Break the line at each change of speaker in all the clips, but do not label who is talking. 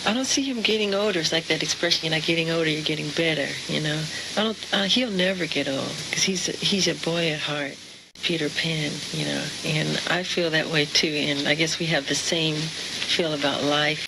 I don't see him getting older. It's like that expression, you're not getting older, you're getting better, you know. I don't. He'll never get old because he's a boy at heart, Peter Pan, you know. And I feel that way too. And I guess we have the same feel about life.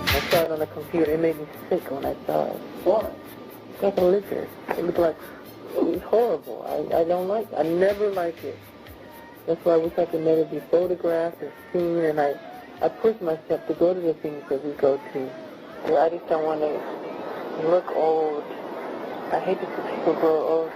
I saw it on the computer. It made me sick when I saw it. What? It's like a liquor. It looked like, it was horrible. I don't like it. I never like it. That's why I wish I could never be photographed or seen, and I push myself to go to the things that we go to. I just don't want to look old. I hate to see people grow old.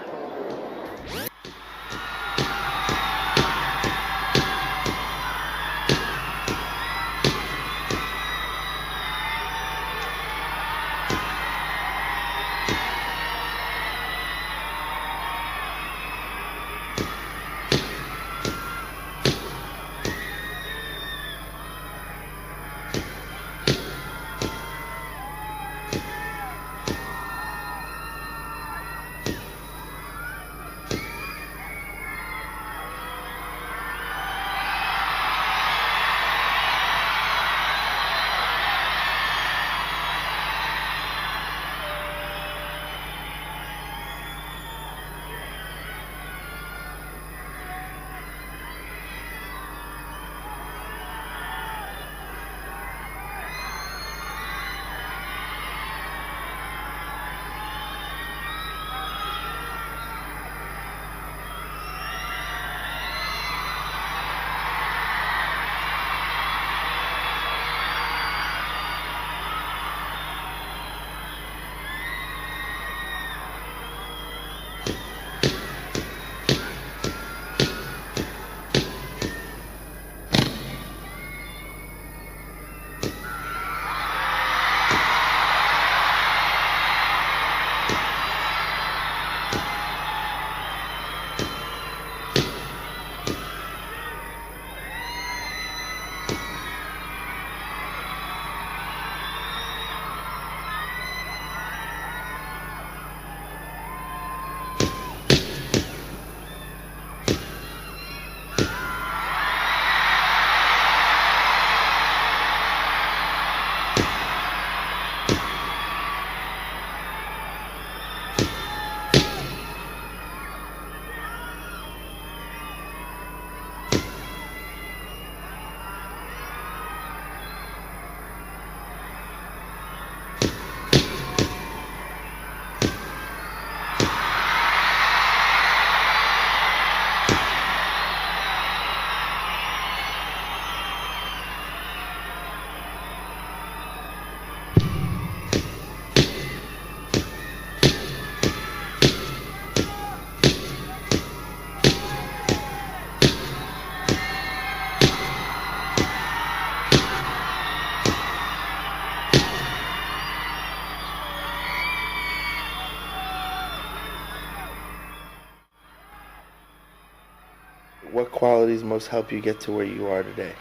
What qualities most help you get to where you are today?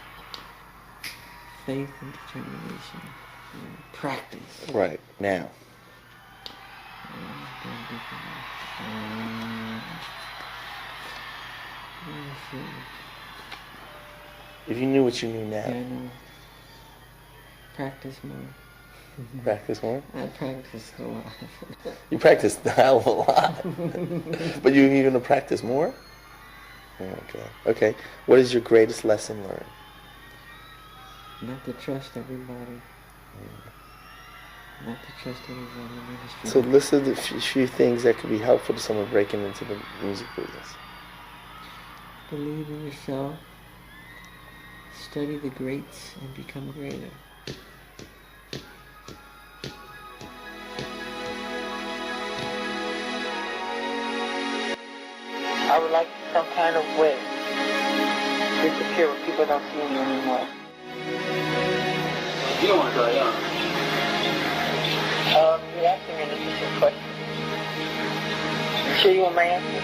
Faith and determination. And practice.
Right, now. If you knew what you knew now.
Yeah, I know. practice more.
Practice more?
I practice a lot.
You practice a hell of a lot. But you're going to practice more? Okay. Okay. What is your greatest lesson learned?
Not to trust everybody. Not to trust everybody in the industry.
So list a few things that could be helpful to someone breaking into the music business.
Believe in yourself. Study the greats and become greater.
I would like some kind of way to disappear when people don't see me anymore.
You don't want to die young.
You're asking me an interesting question. You sure you want my answer?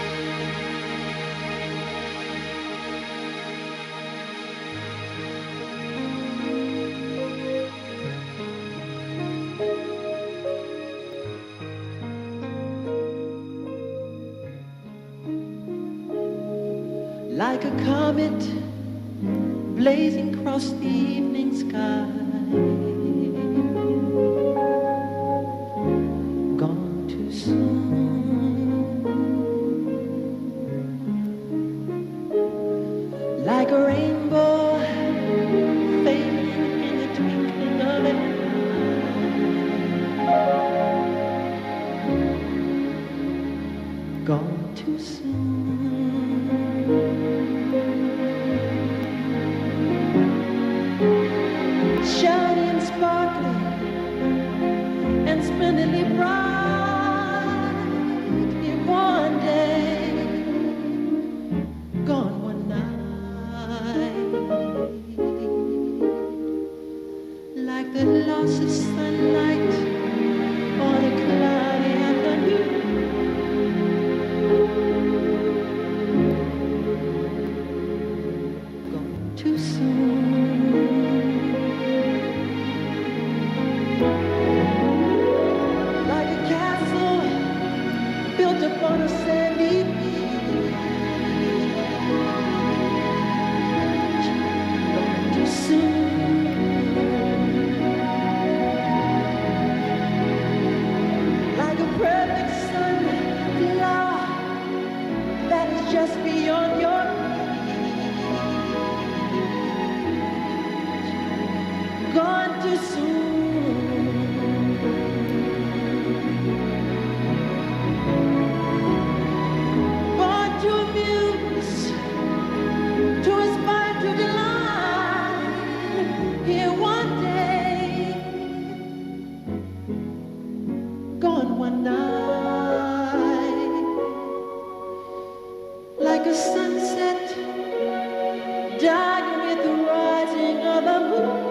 Like a comet blazing across the evening sky, gone too soon. Like a rainbow fading in the twinkling of an eye, gone too soon. Shiny and sparkling and splendidly bright in one day, gone one night. Like the loss of sunlight on a cloudy afternoon, gone too soon. Like a castle built upon a sandy beach, gone too soon. Like a perfect sunflower that is just beyond your reach, gone too soon. Born to amuse, to inspire, to delight, here one day, gone one night. Like a sunset, dying with the rising of the moon.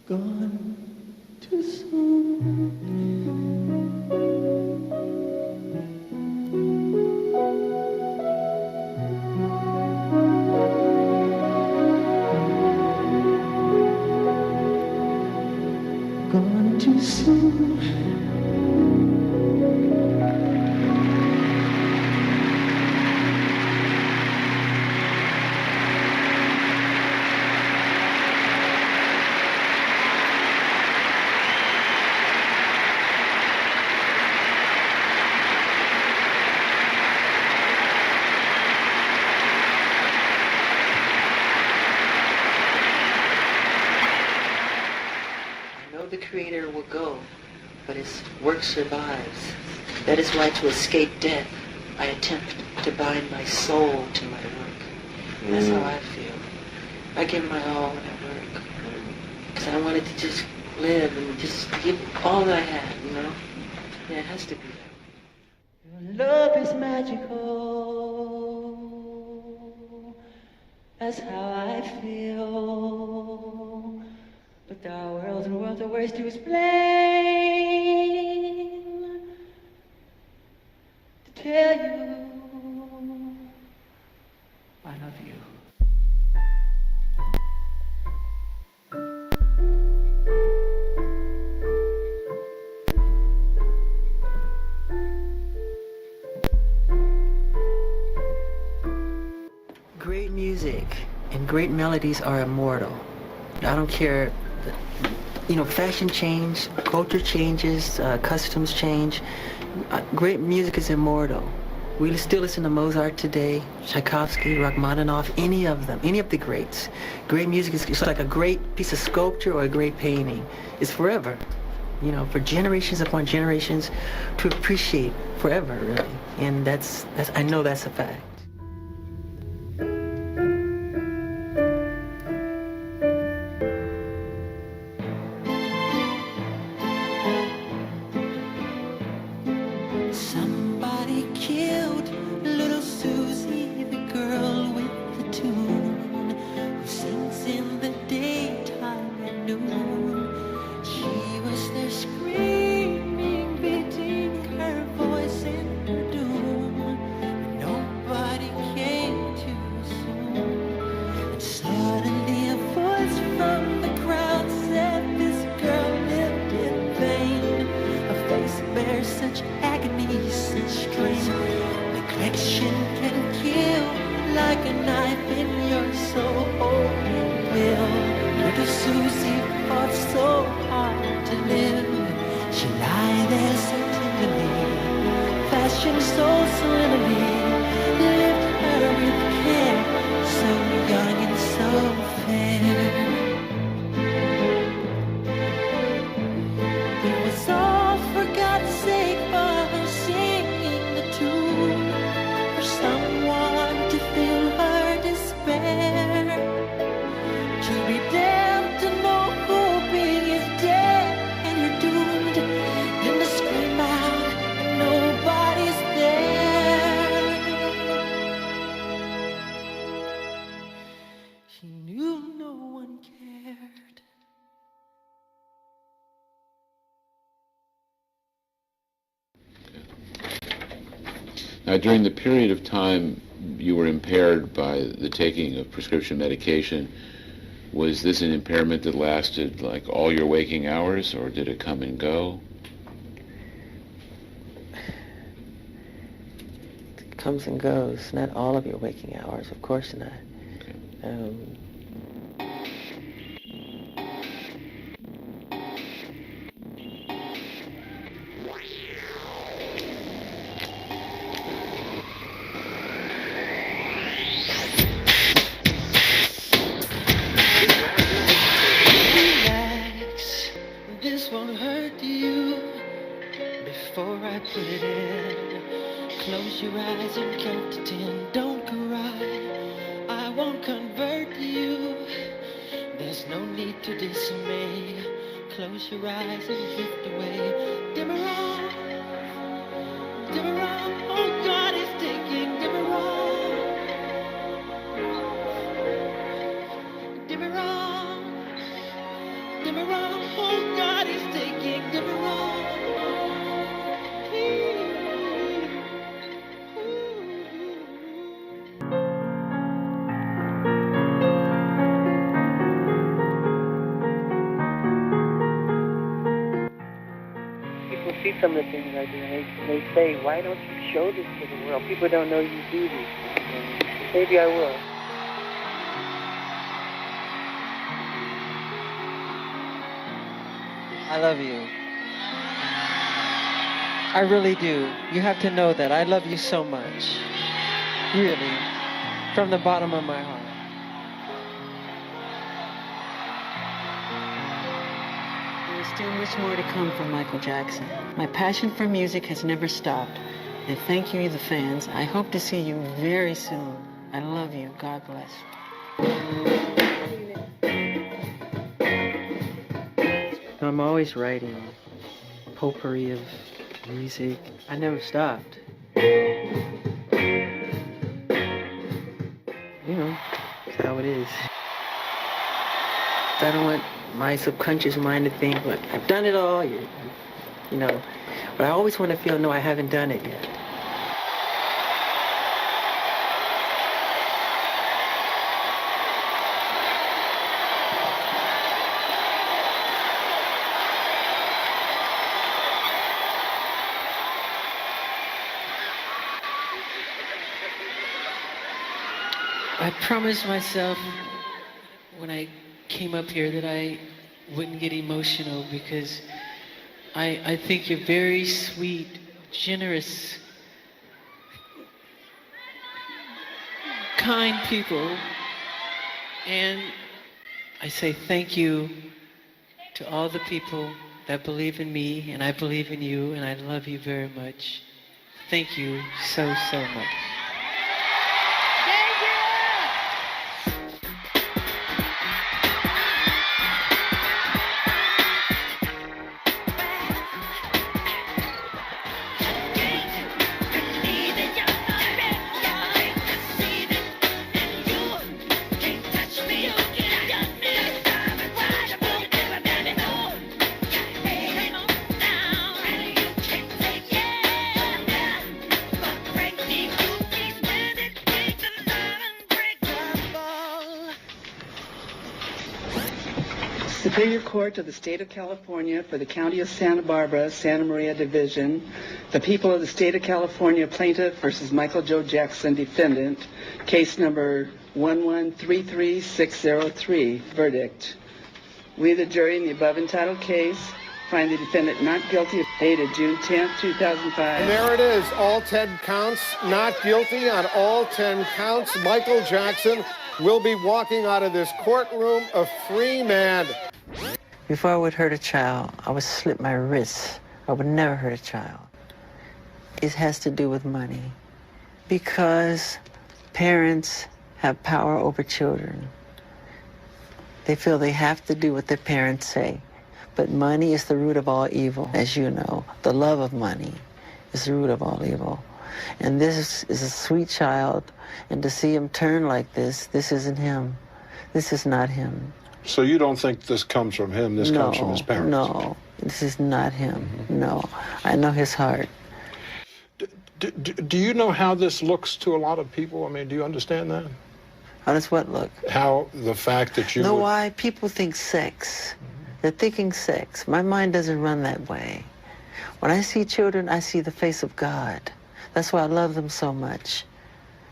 Gone too soon. Gone too soon.
The Creator will go, but his work survives. That is why, to escape death, I attempt to bind my soul to my work. That's how I feel. I give my all when I work. Because I wanted to just live and just give all that I had, you know? Yeah, it has to be that way.
Your love is magical. That's how I feel. But there are worlds and worlds of ways to explain, to tell you
music and great melodies are immortal. I don't care, fashion change, culture changes, customs change. Great music is immortal. We still listen to Mozart today, Tchaikovsky, Rachmaninoff, any of them, any of the greats. Great music is it's like a great piece of sculpture or a great painting. It's forever, for generations upon generations to appreciate forever, really. And that's I know that's a fact.
Somebody killed little Susie, the girl with the tune, who sings in the daytime at noon. She was there screaming, beating her voice in her doom, but nobody came too soon. And suddenly a voice from the crowd said this girl lived in vain. Her face bears such agony, such strain. Neglection can kill like a knife in your soul. Will little Susie fought so hard to live. She lied there so tenderly, fashioned so slimly, lived her with care, so young and so fair. It was all for God's sake, for her singing the tune, for someone to feel her despair, to be damned to no hoping is dead and you're doomed, then to scream out and nobody's there. She knew no one cared.
Now, during the period of time you were impaired by the taking of prescription medication, was this an impairment that lasted like all your waking hours, or did it come and go?
It comes and goes. Not all of your waking hours, of course not.
Okay.
Relax, this won't hurt you. Before I put it in, close your eyes and count to 10. Don't cry, I won't convert you. There's no need to dismay. Close your eyes and drift away. Demerol, Demerol, oh God is taking Demerol. Demerol, Demerol, oh God is taking Demerol.
People see some of the things I do, and they say, why don't you show this to the world? People don't know you do this. And maybe I will.
I love you. I really do. You have to know that. I love you so much. Really. From the bottom of my heart.
There's still much more to come from Michael Jackson. My passion for music has never stopped. And thank you, the fans. I hope to see you very soon. I love you. God bless.
I'm always writing potpourri of music. I never stopped. That's how it is. I don't want my subconscious mind to think, "Look, I've done it all," But I always want to feel, no, I haven't done it yet.
I promised myself when I came up here that I wouldn't get emotional because I think you're very sweet, generous, kind people. And I say thank you to all the people that believe in me, and I believe in you, and I love you very much. Thank you so, so much.
Superior Court of the State of California for the County of Santa Barbara, Santa Maria Division. The people of the State of California, plaintiff versus Michael Joe Jackson, defendant. Case number 1133603. Verdict. We, the jury, in the above entitled case, find the defendant not guilty, dated June 10, 2005.
And there it is, all 10 counts, not guilty on all 10 counts. Michael Jackson will be walking out of this courtroom a free man.
Before I would hurt a child, I would slit my wrists. I would never hurt a child. It has to do with money. Because parents have power over children. They feel they have to do what their parents say. But money is the root of all evil, as you know. The love of money is the root of all evil. And this is a sweet child, and to see him turn like this isn't him. This is not him.
So you don't think this comes from him, this comes from his parents?
No, this is not him. No, I know his heart.
Do you know how this looks to a lot of people? I mean, do you understand that?
How does what look?
How the fact that you
know why people think sex. They're thinking sex. My mind doesn't run that way. When I see children, I see the face of God. That's why I love them so much.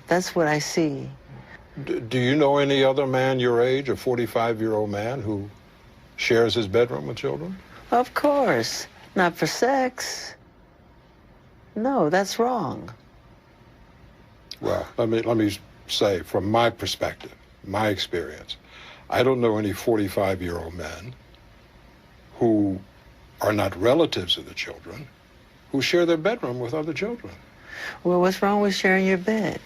That's what I see.
Do you know any other man your age, a 45-year-old man, who shares his bedroom with children?
Of course. Not for sex. No, that's wrong.
Well, let me say, from my perspective, my experience, I don't know any 45-year-old men who are not relatives of the children who share their bedroom with other children.
Well, what's wrong with sharing your bed?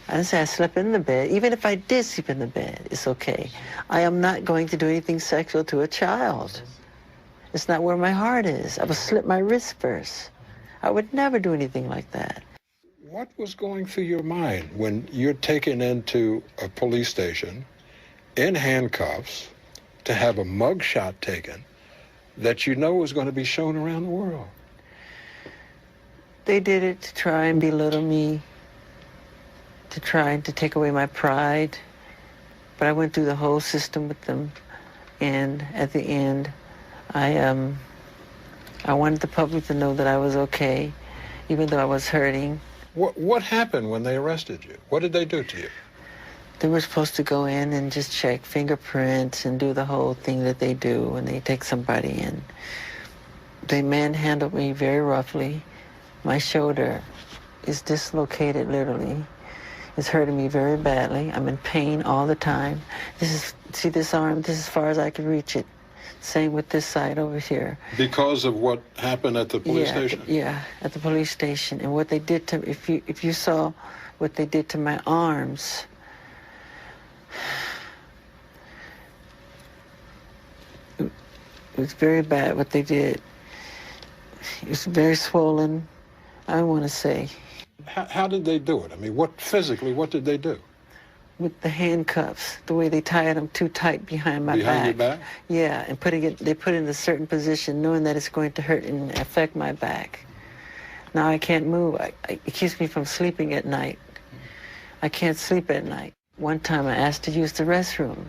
I didn't say I slept in the bed. Even if I did sleep in the bed, it's okay. I am not going to do anything sexual to a child. It's not where my heart is. I would slit my wrist first. I would never do anything like that.
What was going through your mind when you're taken into a police station in handcuffs to have a mug shot taken that you know is going to be shown around the world?
They did it to try and belittle me, to try to take away my pride. But I went through the whole system with them, and at the end, I wanted the public to know that I was okay, even though I was hurting.
What happened when they arrested you? What did they do to you?
They were supposed to go in and just check fingerprints and do the whole thing that they do when they take somebody in. They manhandled me very roughly. My shoulder is dislocated, literally. It's hurting me very badly. I'm in pain all the time. See this arm? This is as far as I can reach it. Same with this side over here.
Because of what happened at the police station?
Yeah, at the police station. And what they did to, if you saw what they did to my arms, it was very bad what they did. It was very swollen, I want to say.
How did they do it? I mean, physically, what did they do?
With the handcuffs, the way they tied them too tight behind my back.
Behind your back?
Yeah, and they put it in a certain position, knowing that it's going to hurt and affect my back. Now I can't move. It keeps me from sleeping at night. I can't sleep at night. One time I asked to use the restroom,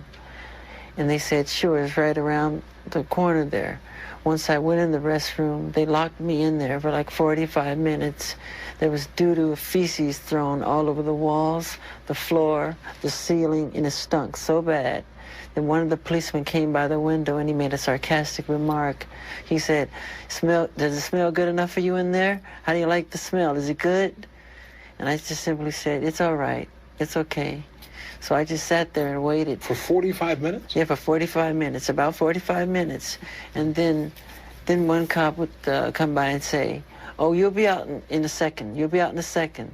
and they said, sure, it's right around the corner there. Once I went in the restroom, they locked me in there for like 45 minutes. There was doo-doo feces thrown all over the walls, the floor, the ceiling, and it stunk so bad. Then one of the policemen came by the window and he made a sarcastic remark. He said, does it smell good enough for you in there? How do you like the smell? Is it good? And I just simply said, it's all right. It's okay. So I just sat there and waited.
For 45 minutes?
Yeah, for 45 minutes, about 45 minutes. And then one cop would come by and say, oh, you'll be out in a second. You'll be out in a second.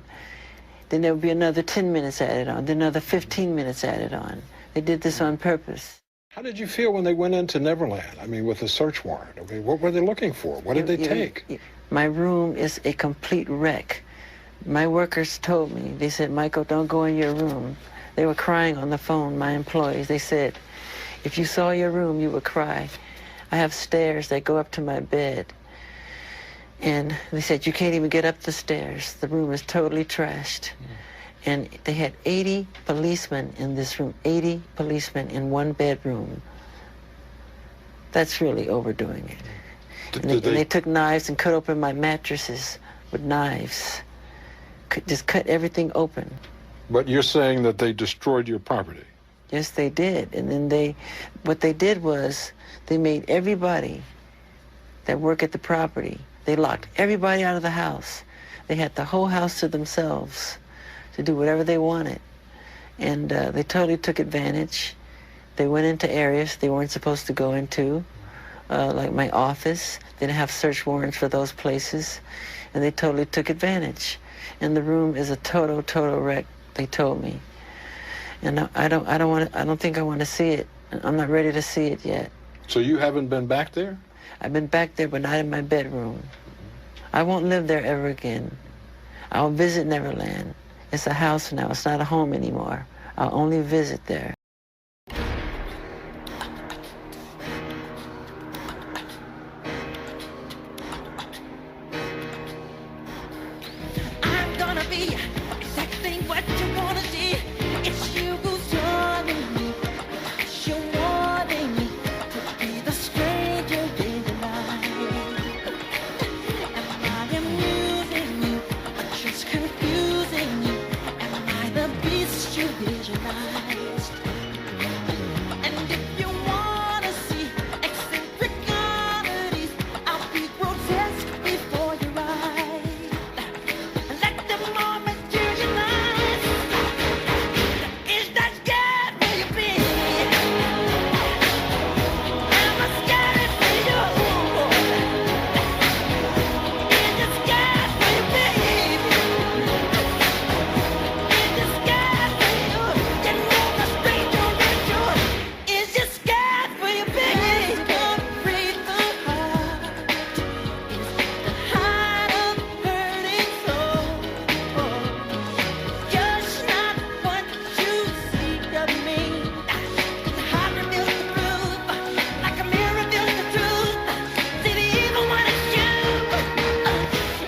Then there would be another 10 minutes added on, then another 15 minutes added on. They did this on purpose.
How did you feel when they went into Neverland? I mean, with a search warrant. I mean, what were they looking for? What did they take?
My room is a complete wreck. My workers told me, they said, Michael, don't go in your room. They were crying on the phone, my employees. They said, if you saw your room, you would cry. I have stairs that go up to my bed. And they said, you can't even get up the stairs. The room is totally trashed. And they had 80 policemen in this room, 80 policemen in one bedroom. That's really overdoing it. And they took knives and cut open my mattresses with knives. Just cut everything open.
But you're saying that they destroyed your property?
Yes, they did. And then what they did was they made everybody that work at the property, they locked everybody out of the house. They had the whole house to themselves to do whatever they wanted. And they totally took advantage. They went into areas they weren't supposed to go into, like my office. They didn't have search warrants for those places. And they totally took advantage. And the room is a total wreck, they told me. And I don't think I want to see it. I'm not ready to see it yet.
So you haven't been back there?
I've been back there, but not in my bedroom. I won't live there ever again. I'll visit Neverland. It's a house now. It's not a home anymore. I'll only visit there.
I'm gonna be exactly what you wanna see. It's you who's calling me. You're wanting me to be the stranger in your life. Am I amusing you or just confusing you? Am I the beast you visualized? And if you wanna see eccentric oddities, I'll be grotesque before your eyes. Let the moment materialize. Is that scared for you, baby? Am I scared for you? Is it scared for you, baby? Is it scared for you? You know the stranger is you. Is it scared for you, baby? Don't break the heart. Is the heart of burning soul? Just not what you see of me. The heart reveals the truth, like a mirror reveals the truth. See the evil when it's you.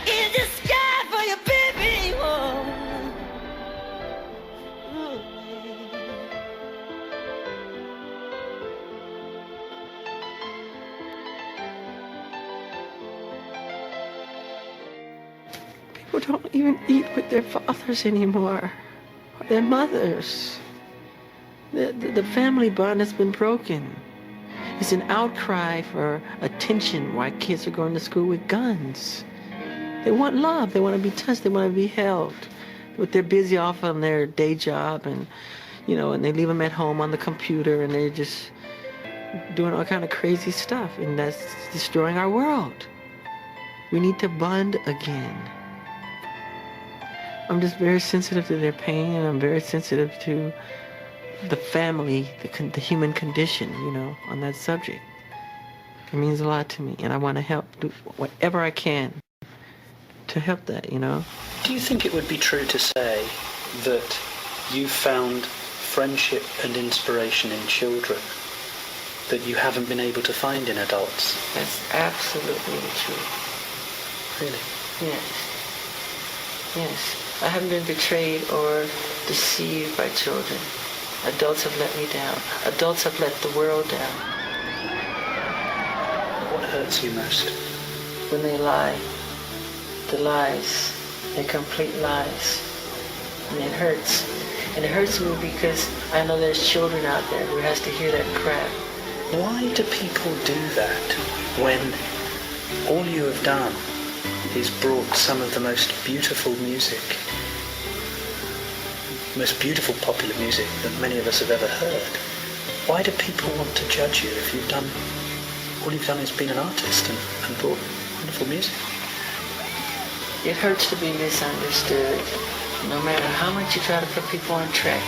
Is it scared for you, baby?
People don't even eat with their fathers anymore, or their mothers. The family bond has been broken. It's an outcry for attention why kids are going to school with guns. They want love, they want to be touched, they want to be held. But they're busy off on their day job and they leave them at home on the computer and they're just doing all kind of crazy stuff, and that's destroying our world. We need to bond again. I'm just very sensitive to their pain, and I'm very sensitive to the family, the human condition, on that subject. It means a lot to me, and I want to help, do whatever I can to help that,
Do you think it would be true to say that you found friendship and inspiration in children that you haven't been able to find in adults?
That's absolutely true.
Really?
Yes. I haven't been betrayed or deceived by children. Adults have let me down. Adults have let the world down.
What hurt hurts you most?
When they lie. The lies. They're complete lies. And it hurts. And it hurts me because I know there's children out there who has to hear that crap.
Why do people do that when all you have done is brought some of the most beautiful music, most beautiful popular music that many of us have ever heard? Why do people want to judge you if you've done, all you've done is been an artist and brought wonderful music?
It hurts to be misunderstood. No matter how much you try to put people on track,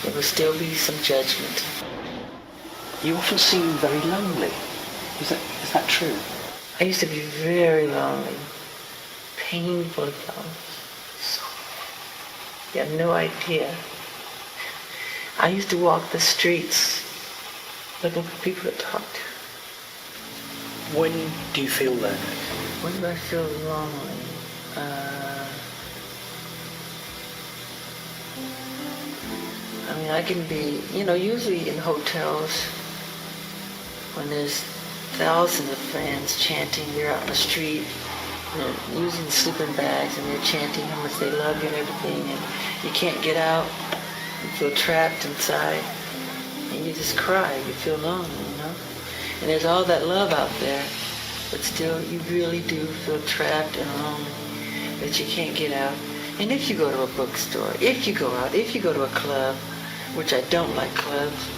there will still be some judgment.
You often seem very lonely. Is that true?
I used to be very lonely, painfully lonely. So, you have no idea. I used to walk the streets looking for people to talk to.
When do you feel lonely?
When do I feel lonely? I mean, I can be, usually in hotels when there's thousands of fans chanting, they're out in the street, they're using sleeping bags and they're chanting how much they love you and everything, and you can't get out, you feel trapped inside, and you just cry, you feel lonely, And there's all that love out there, but still you really do feel trapped and lonely, that you can't get out. And if you go to a bookstore, if you go out, if you go to a club, which I don't like clubs,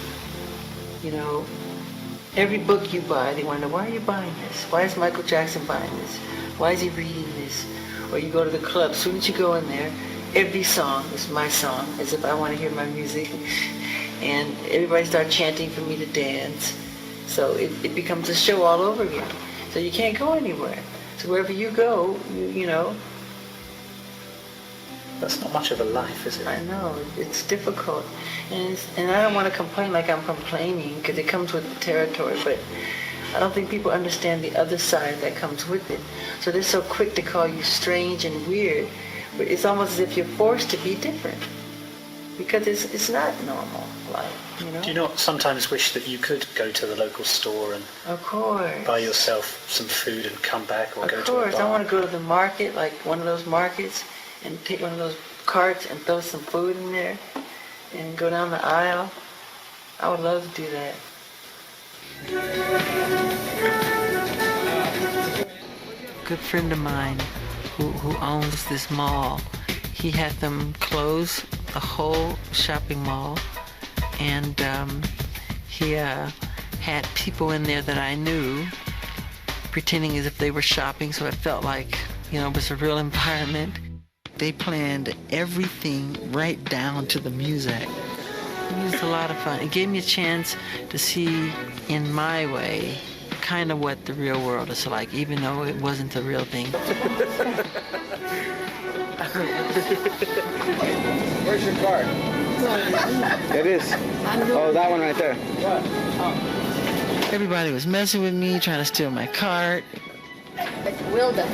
every book you buy, they want to know, why are you buying this? Why is Michael Jackson buying this? Why is he reading this? Or you go to the club, as soon as you go in there, every song is my song, as if I want to hear my music. And everybody starts chanting for me to dance. So it becomes a show all over again. So you can't go anywhere. So wherever you go, you know.
That's not much of a life, is it?
I know, it's difficult. And I don't want to complain like I'm complaining, because it comes with the territory, but I don't think people understand the other side that comes with it. So they're so quick to call you strange and weird, but it's almost as if you're forced to be different, because it's not normal life,
Do you not sometimes wish that you could go to the local store and
Of course.
buy yourself some food and come back, or go to a
Of course,
bar?
I want to go to the market, like one of those markets, and take one of those carts and throw some food in there and go down the aisle. I would love to do that. A good friend of mine who owns this mall, he had them close the whole shopping mall, and he had people in there that I knew pretending as if they were shopping, so it felt like, it was a real environment. They planned everything right down to the music. It was a lot of fun. It gave me a chance to see, in my way, kind of what the real world is like, even though it wasn't the real thing.
Where's your card? It is. Oh, that one right there.
Everybody was messing with me, trying to steal my card.
Wilda.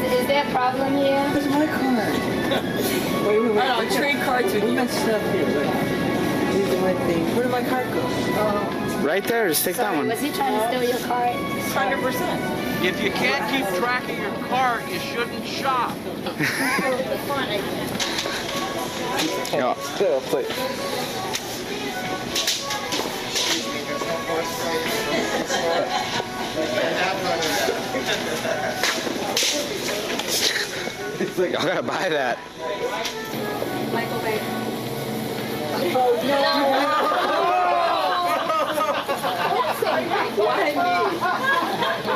Is there a problem here?
Where's my card? Wait. I don't trade cards with you. Got stuff here. These are my things. Where did my card go?
Right there. Just take that one.
Was he trying to steal your card?
100%. If you can't keep track of your card, you shouldn't shop.
Yeah, please. He's like, I gotta buy that.
Michael Bay.
Why me?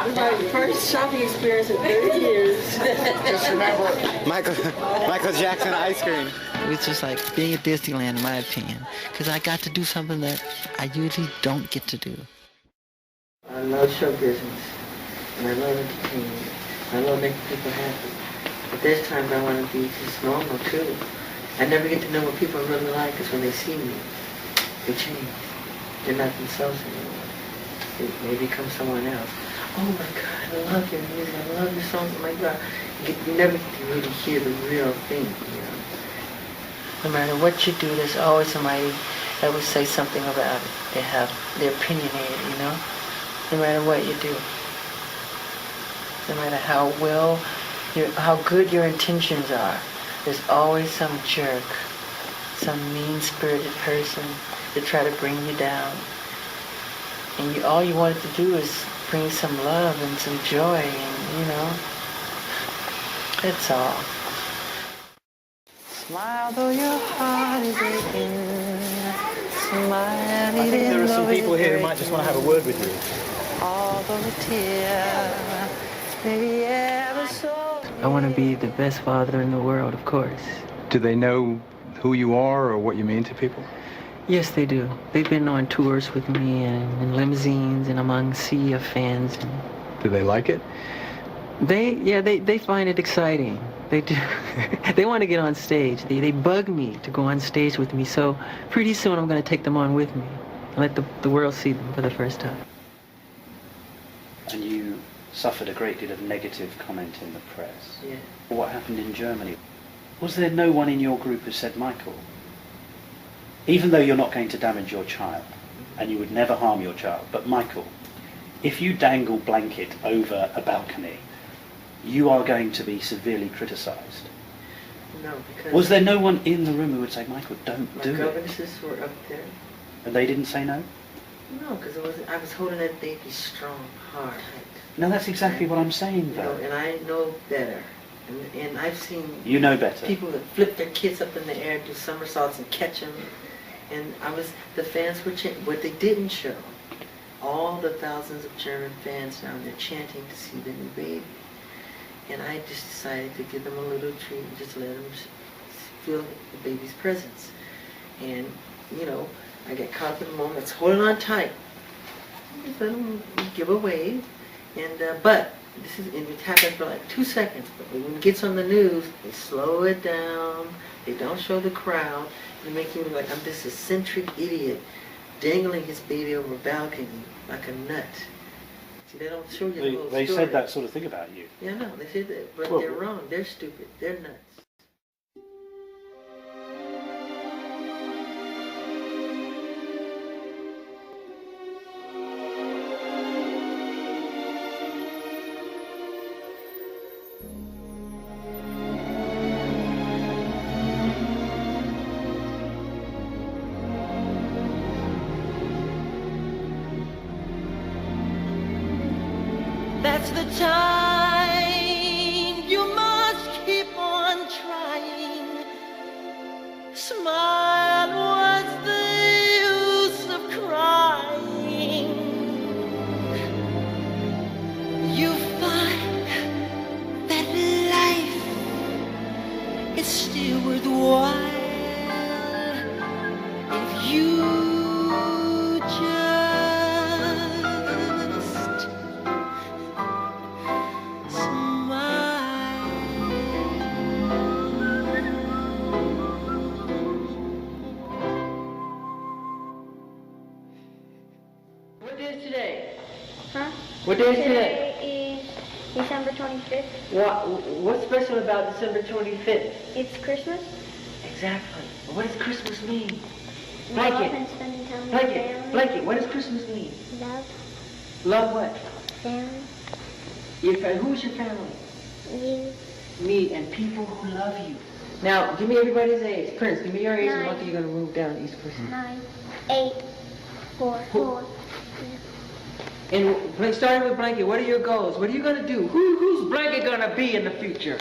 This is my first shopping experience in 30 years.
Just remember, Michael Jackson ice cream.
It was just like being at Disneyland, in my opinion, because I got to do something that I usually don't get to do. I love show business, and I love entertainment. I love making people happy. But there's times I want to be just normal, too. I never get to know what people are really like, because when they see me, they change. They're not themselves anymore. They become someone else. Oh my God, I love your music, I love your songs, oh my God. You never get to really hear the real thing, No matter what you do, there's always somebody that would say something about it. They're opinionated,
no matter what you do. No matter how how good your intentions are, there's always some jerk, some mean-spirited person to try to bring you down. And all you wanted to do is bring some love and some joy, and that's all. Smile though your heart is aching. Smile.
I think there are some people here who might just want to have a word with you.
Although a tear may be ever so. I want to be the best father in the world, of course.
Do they know who you are or what you mean to people?
Yes, they do. They've been on tours with me and in limousines and among a sea of fans.
Do they like it?
They find it exciting. They do. They want to get on stage. They bug me to go on stage with me. So pretty soon I'm going to take them on with me and let the world see them for the first time.
And you suffered a great deal of negative comment in the press.
Yeah.
What happened in Germany? Was there no one in your group who said, Michael, even though you're not going to damage your child, and you would never harm your child, but Michael, if you dangle blanket over a balcony, you are going to be severely criticised.
No, because...
Was there no one in the room who would say, Michael, don't do it?
My governesses were up there.
And they didn't say no?
No, because I was holding that baby strong, hard.
No, that's exactly what I'm saying, though.
And I know better. And I've seen...
You know better.
People that flip their kids up in the air, do somersaults and catch them. And the fans were chanting. What they didn't show, all the thousands of German fans down there chanting to see the new baby. And I just decided to give them a little treat and just let them feel the baby's presence. And, I get caught up in the moment. It's holding on tight. Just let them give a wave. And, but, it happened for like 2 seconds. But when it gets on the news, they slow it down. They don't show the crowd. They make you look like I'm this eccentric idiot dangling his baby over a balcony like a nut. See, they don't show you the whole story.
They said that sort of thing about you.
Yeah, no, they said that, but they're wrong. They're stupid. They're nuts.
That's the time you must keep on trying. Smile, what's the use of crying? You find that life is still worthwhile if you
What day is today?
Today is December 25th.
What's special about December 25th?
It's Christmas.
Exactly. What does Christmas mean?
Love and spending time with family.
Blanket, what does Christmas mean?
Love.
Love what?
Family.
Who's your family?
You.
Me and people who love you. Now, give me everybody's age. Prince, give me your age. And Monkey, you're going to move down each person.
9, 8, 4, 4.
And starting with Blanket, what are your goals? What are you going to do? Who's Blanket going to be in the future?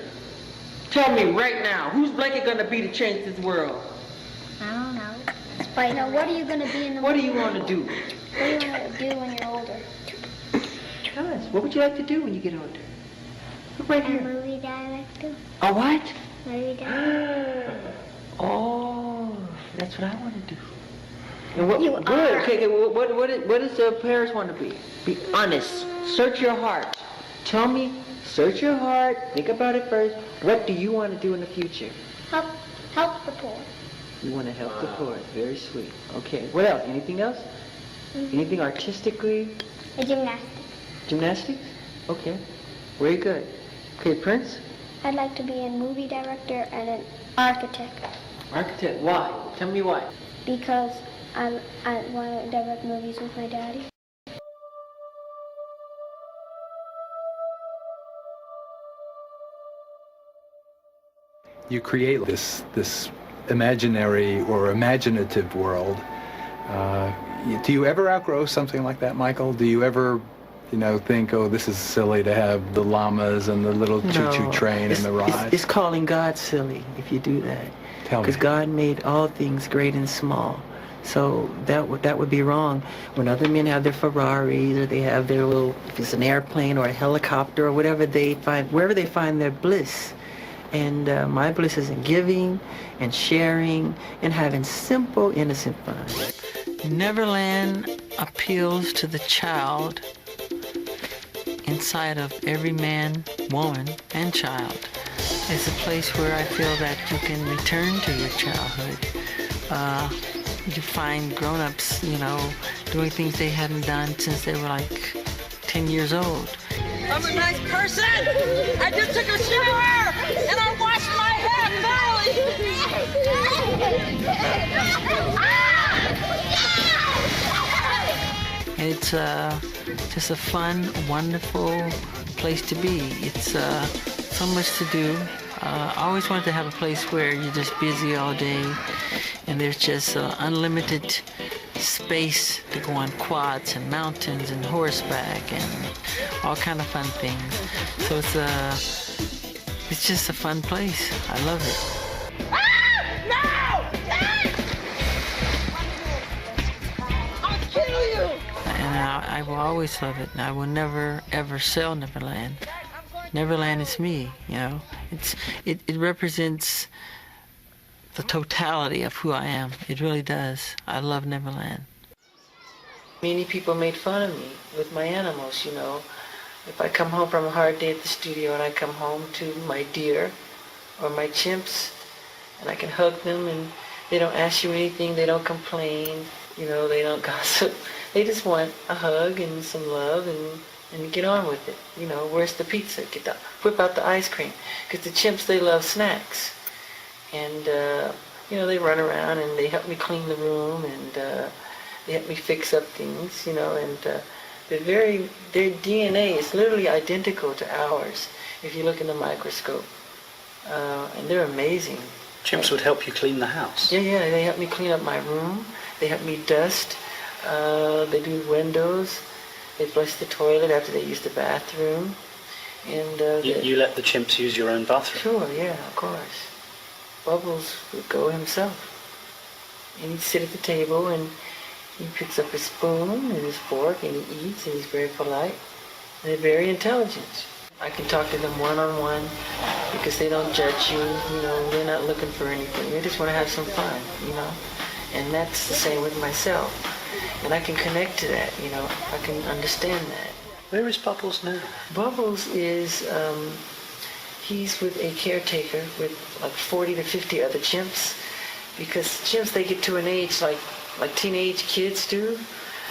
Tell me right now. Who's Blanket going to be to change this world?
I don't know. But what are you going to be in the
What do you want to do?
What do you want to do when you're older?
Tell us. What would you like to do when you get older? Look right here.
A movie director.
A what?
Movie director.
Oh, that's what I want to do. And what,
You
good.
are.
Okay, what does Paris want to be? Be honest. Search your heart. Tell me, search your heart. Think about it first. What do you want to do in the future?
Help the poor.
You want to help the poor. Very sweet. Okay, what else? Anything else?
Mm-hmm.
Anything artistically?
A gymnastic.
Gymnastics? Okay, very good. Okay, Prince?
I'd like to be a movie director and an architect.
Architect, why? Tell me why.
Because I want to direct movies with my daddy.
you create this imaginary or imaginative world. Do you ever outgrow something like that, Michael? Do you ever, think, oh, this is silly to have the llamas and the little choo-choo train and the rides?
It's calling God silly if you do that.
Tell me.
Because God made all things great and small. So that would be wrong. When other men have their Ferraris, or they have their little, if it's an airplane or a helicopter or whatever they find, wherever they find their bliss. And my bliss is in giving and sharing and having simple, innocent fun.
Neverland appeals to the child inside of every man, woman, and child. It's a place where I feel that you can return to your childhood. You find grown-ups, doing things they hadn't done since they were like 10 years old.
I'm a nice person. I just took a shower and I washed my hair thoroughly.
It's just a fun, wonderful place to be. It's so much to do. I always wanted to have a place where you're just busy all day and there's just unlimited space to go on quads and mountains and horseback and all kind of fun things. So it's just a fun place. I love it.
I'll kill you!
And I will always love it. And I will never, ever sell Neverland. Neverland is me, It represents the totality of who I am. It really does. I love Neverland.
Many people made fun of me with my animals, If I come home from a hard day at the studio and I come home to my deer or my chimps and I can hug them and they don't ask you anything, they don't complain, they don't gossip. They just want a hug and some love and get on with it. Where's the pizza? Whip out the ice cream. Because the chimps, they love snacks. And, they run around and they help me clean the room and they help me fix up things, and their DNA is literally identical to ours if you look in the microscope. And they're amazing.
Chimps would help you clean the house?
Yeah, they help me clean up my room. They help me dust. They do windows. They flush the toilet after they use the bathroom. And
you let the chimps use your own bathroom?
Sure, yeah, of course. Bubbles would go himself. And he'd sit at the table and he picks up his spoon and his fork and he eats and he's very polite. And they're very intelligent. I can talk to them one-on-one because they don't judge you, they're not looking for anything. They just want to have some fun, And that's the same with myself. And I can connect to that, I can understand that.
Where is Bubbles now?
Bubbles is, he's with a caretaker with like 40 to 50 other chimps. Because chimps, they get to an age like teenage kids do,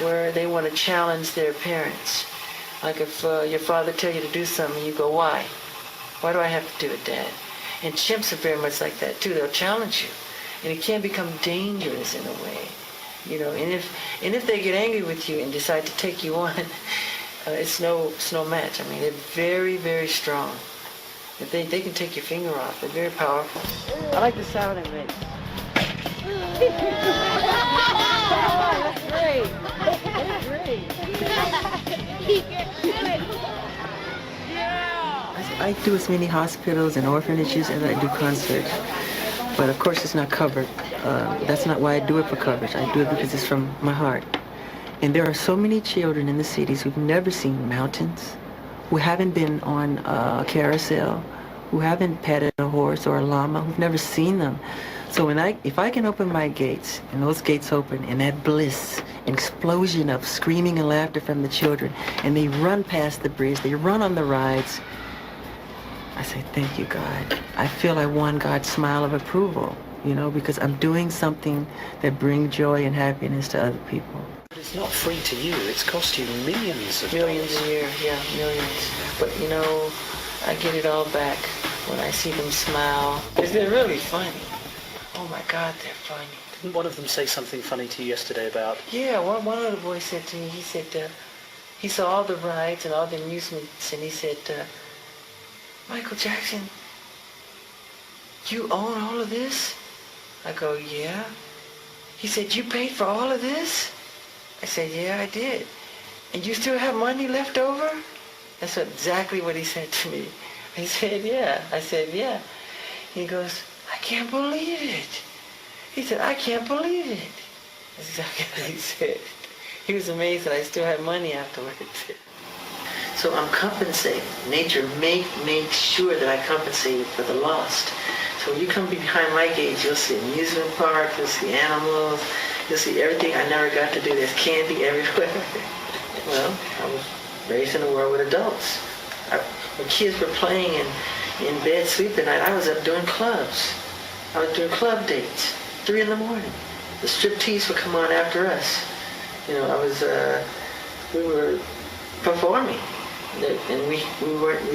where they want to challenge their parents. Like if your father tells you to do something, you go, why? Why do I have to do it, Dad? And chimps are very much like that too. They'll challenge you. And it can become dangerous in a way. And if they get angry with you and decide to take you on, it's no match. I mean, they're very, very strong. If they can take your finger off, they're very powerful. I like the sound it makes.
That's great. That's great.
I do as many hospitals and orphanages as I do concerts. But of course it's not covered. That's not why I do it for coverage. I do it because it's from my heart. And there are so many children in the cities who've never seen mountains, who haven't been on a carousel, who haven't petted a horse or a llama, who've never seen them. So if I can open my gates, and those gates open, and that bliss, explosion of screaming and laughter from the children, and they run past the bridge, they run on the rides, I say, thank you, God. I feel I won God's smile of approval, because I'm doing something that brings joy and happiness to other people.
But it's not free to you. It's cost you millions of
Millions
dollars.
a year, yeah, millions. But, I get it all back when I see them smile. Because they're really funny. Oh, my God, they're funny.
Didn't one of them say something funny to you yesterday about...
Yeah, one of the boys said to me, he said, he saw all the rides and all the amusements, and he said, Michael Jackson,
you own all of this? I go, yeah. He said, you paid for all of this? I said, yeah, I did. And you still have money left over? That's exactly what he said to me. I said, yeah. I said, yeah. He goes, I can't believe it. He said, I can't believe it. That's exactly what he said. He was amazed that I still had money afterwards. So I'm compensating. Nature makes sure that I compensate for the lost. So when you come behind my gate, you'll see amusement park, you'll see animals, you'll see everything I never got to do. There's candy everywhere. Well, I was raised in a world with adults. When kids were playing in bed sleeping at night, I was up doing clubs. I was doing club dates, 3 in the morning. The striptease would come on after us. You know, we were performing, and we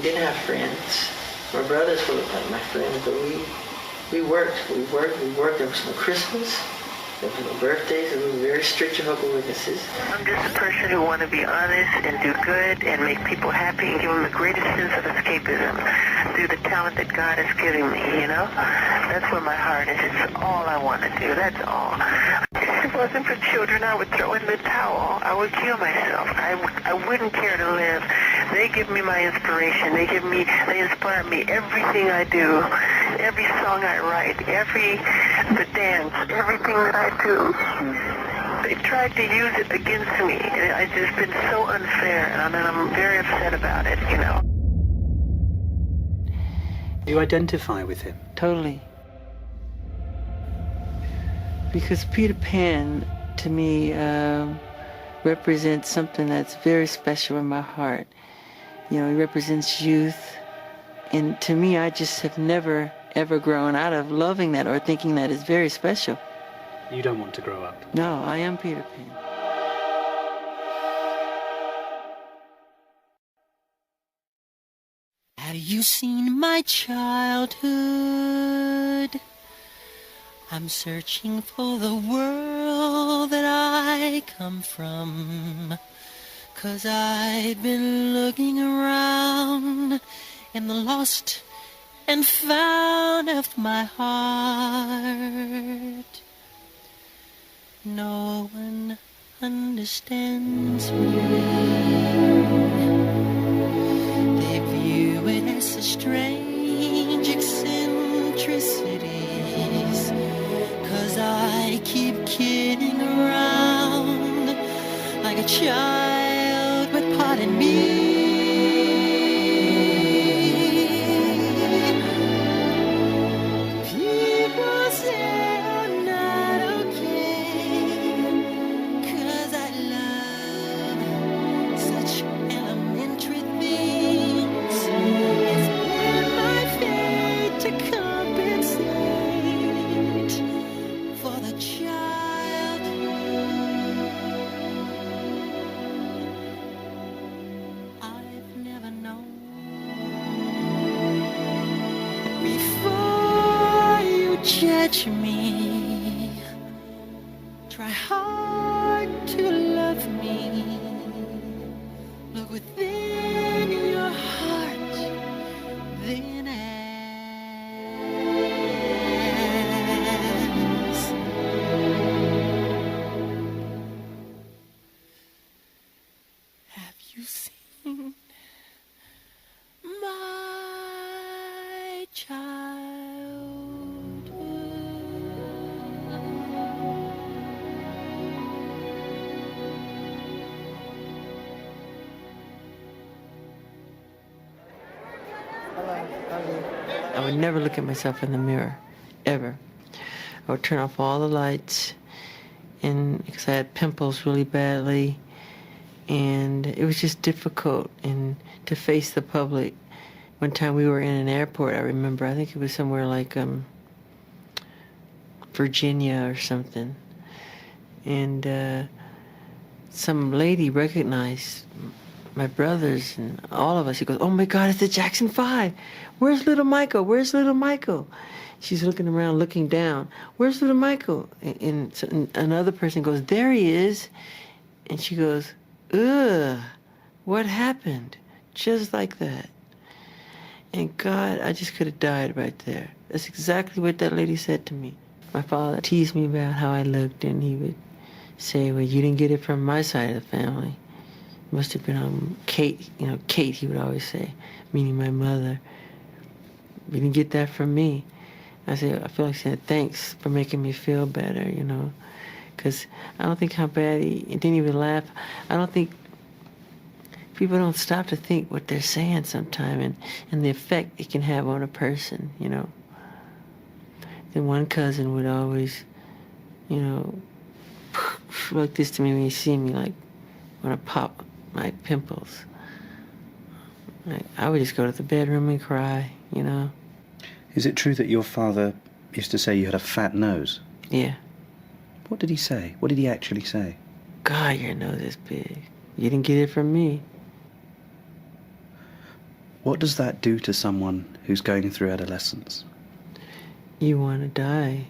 didn't have friends. My brothers were like my friends, but we worked. There was no Christmas, there was no birthdays, and we were very strict Jehovah's Witnesses.
I'm just a person who want to be honest and do good and make people happy and give them the greatest sense of escapism through the talent that God has given me, you know? That's where my heart is. It's all I want to do. That's all. If it wasn't for children, I would throw in the towel. I would kill myself. I wouldn't care to live. They give me my inspiration. They inspire me. Everything I do, every song I write, the dance, everything that I do. They tried to use it against me, and it's just been so unfair, and I'm very upset about it, you know.
You identify with him?
Totally. Because Peter Pan, to me, represents something that's very special in my heart. You know, he represents youth. And to me, I just have never, ever grown out of loving that or thinking that is very special.
You don't want to grow up?
No, I am Peter Pan.
Have you seen my childhood? I'm searching for the world that I come from, 'cause I've been looking around in the lost and found of my heart. No one understands me. They view it as a strange eccentricities, 'cause I keep kidding around like a child with part in me. People say I'm not okay, 'cause I love such elementary things. It's been my fate to compensate for the childhood I've never known. Before you judge me, try hard to love me. Look within your heart, then ask. Have you seen my childhood?
I would never look at myself in the mirror, ever. I would turn off all the lights, and because I had pimples really badly, and it was just difficult and to face the public. One time we were in an airport, I remember, I think it was somewhere like Virginia or something, and some lady recognized my brothers and all of us. She goes, "Oh my God, it's the Jackson 5. Where's little Michael? Where's little Michael?" She's looking around, looking down. "Where's little Michael?" And another person goes, "There he is." And she goes, "Ugh, what happened?" Just like that. And God, I just could have died right there. That's exactly what that lady said to me. My father teased me about how I looked, and he would say, well, you didn't get it from my side of the family. It must have been on Kate, Kate, he would always say, meaning my mother. You didn't get that from me. I feel like saying, thanks for making me feel better, because I don't think how bad he didn't even laugh. I don't think people don't stop to think what they're saying sometimes and the effect it can have on a person, Then one cousin would always, like this to me when you see me, like, want to pop my pimples. I would just go to the bedroom and cry,
Is it true that your father used to say you had a fat nose?
Yeah.
What did he say? What did he actually say?
God, your nose is big. You didn't get it from me.
What does that do to someone who's going through adolescence?
You want to die.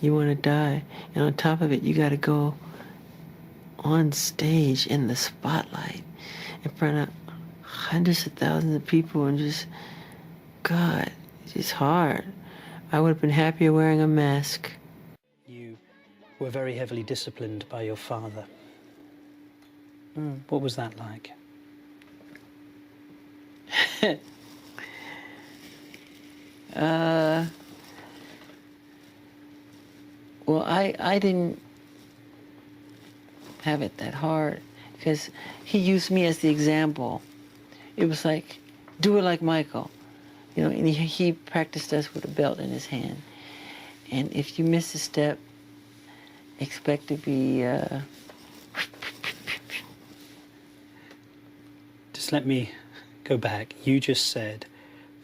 You want to die. And on top of it, you got to go on stage in the spotlight in front of hundreds of thousands of people and just, God, it's hard. I would have been happier wearing a mask.
You were very heavily disciplined by your father. What was that like?
Well, I didn't have it that hard because he used me as the example. It was like, do it like Michael. And he practiced us with a belt in his hand. And if you miss a step, expect to be...
Just let me go back. You just said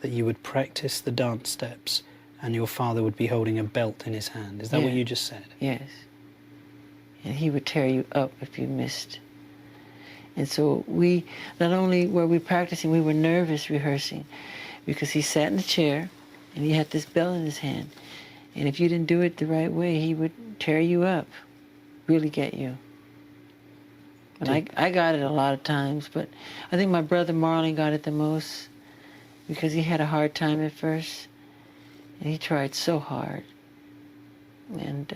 that you would practice the dance steps and your father would be holding a belt in his hand. Is that what you just said?
Yes. And he would tear you up if you missed. And so we, not only were we practicing, we were nervous rehearsing because he sat in the chair and he had this belt in his hand. And if you didn't do it the right way, he would tear you up, really get you. And I got it a lot of times, but I think my brother Marlon got it the most because he had a hard time at first. And he tried so hard. And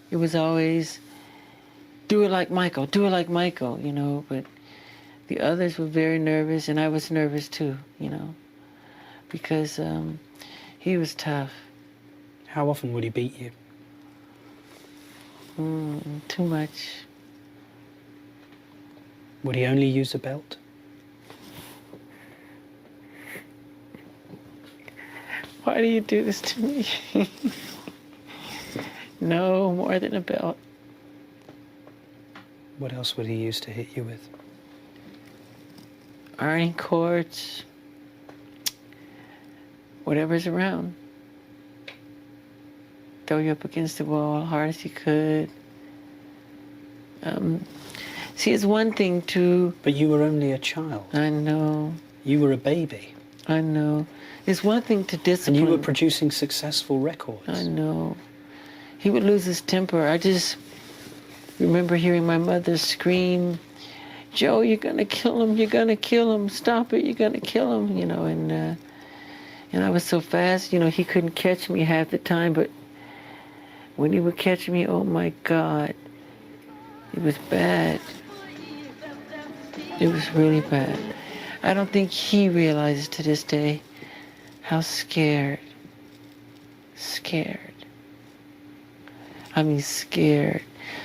it was always, do it like Michael, but the others were very nervous, and I was nervous too, because he was tough.
How often would he beat you?
Too much.
Would he only use a belt?
Why do you do this to me? No, more than a belt.
What else would he use to hit you with?
Ironing cords, whatever's around. Throw you up against the wall as hard as he could. See, it's one thing to...
But you were only a child.
I know.
You were a baby.
I know. It's one thing to discipline.
And you were producing successful records.
I know. He would lose his temper. I just remember hearing my mother scream, Joe, you're going to kill him. You're going to kill him. Stop it. You're going to kill him. And I was so fast, he couldn't catch me half the time. But when he would catch me, oh, my God, it was bad. It was really bad. I don't think he realizes to this day how scared. I mean, scared.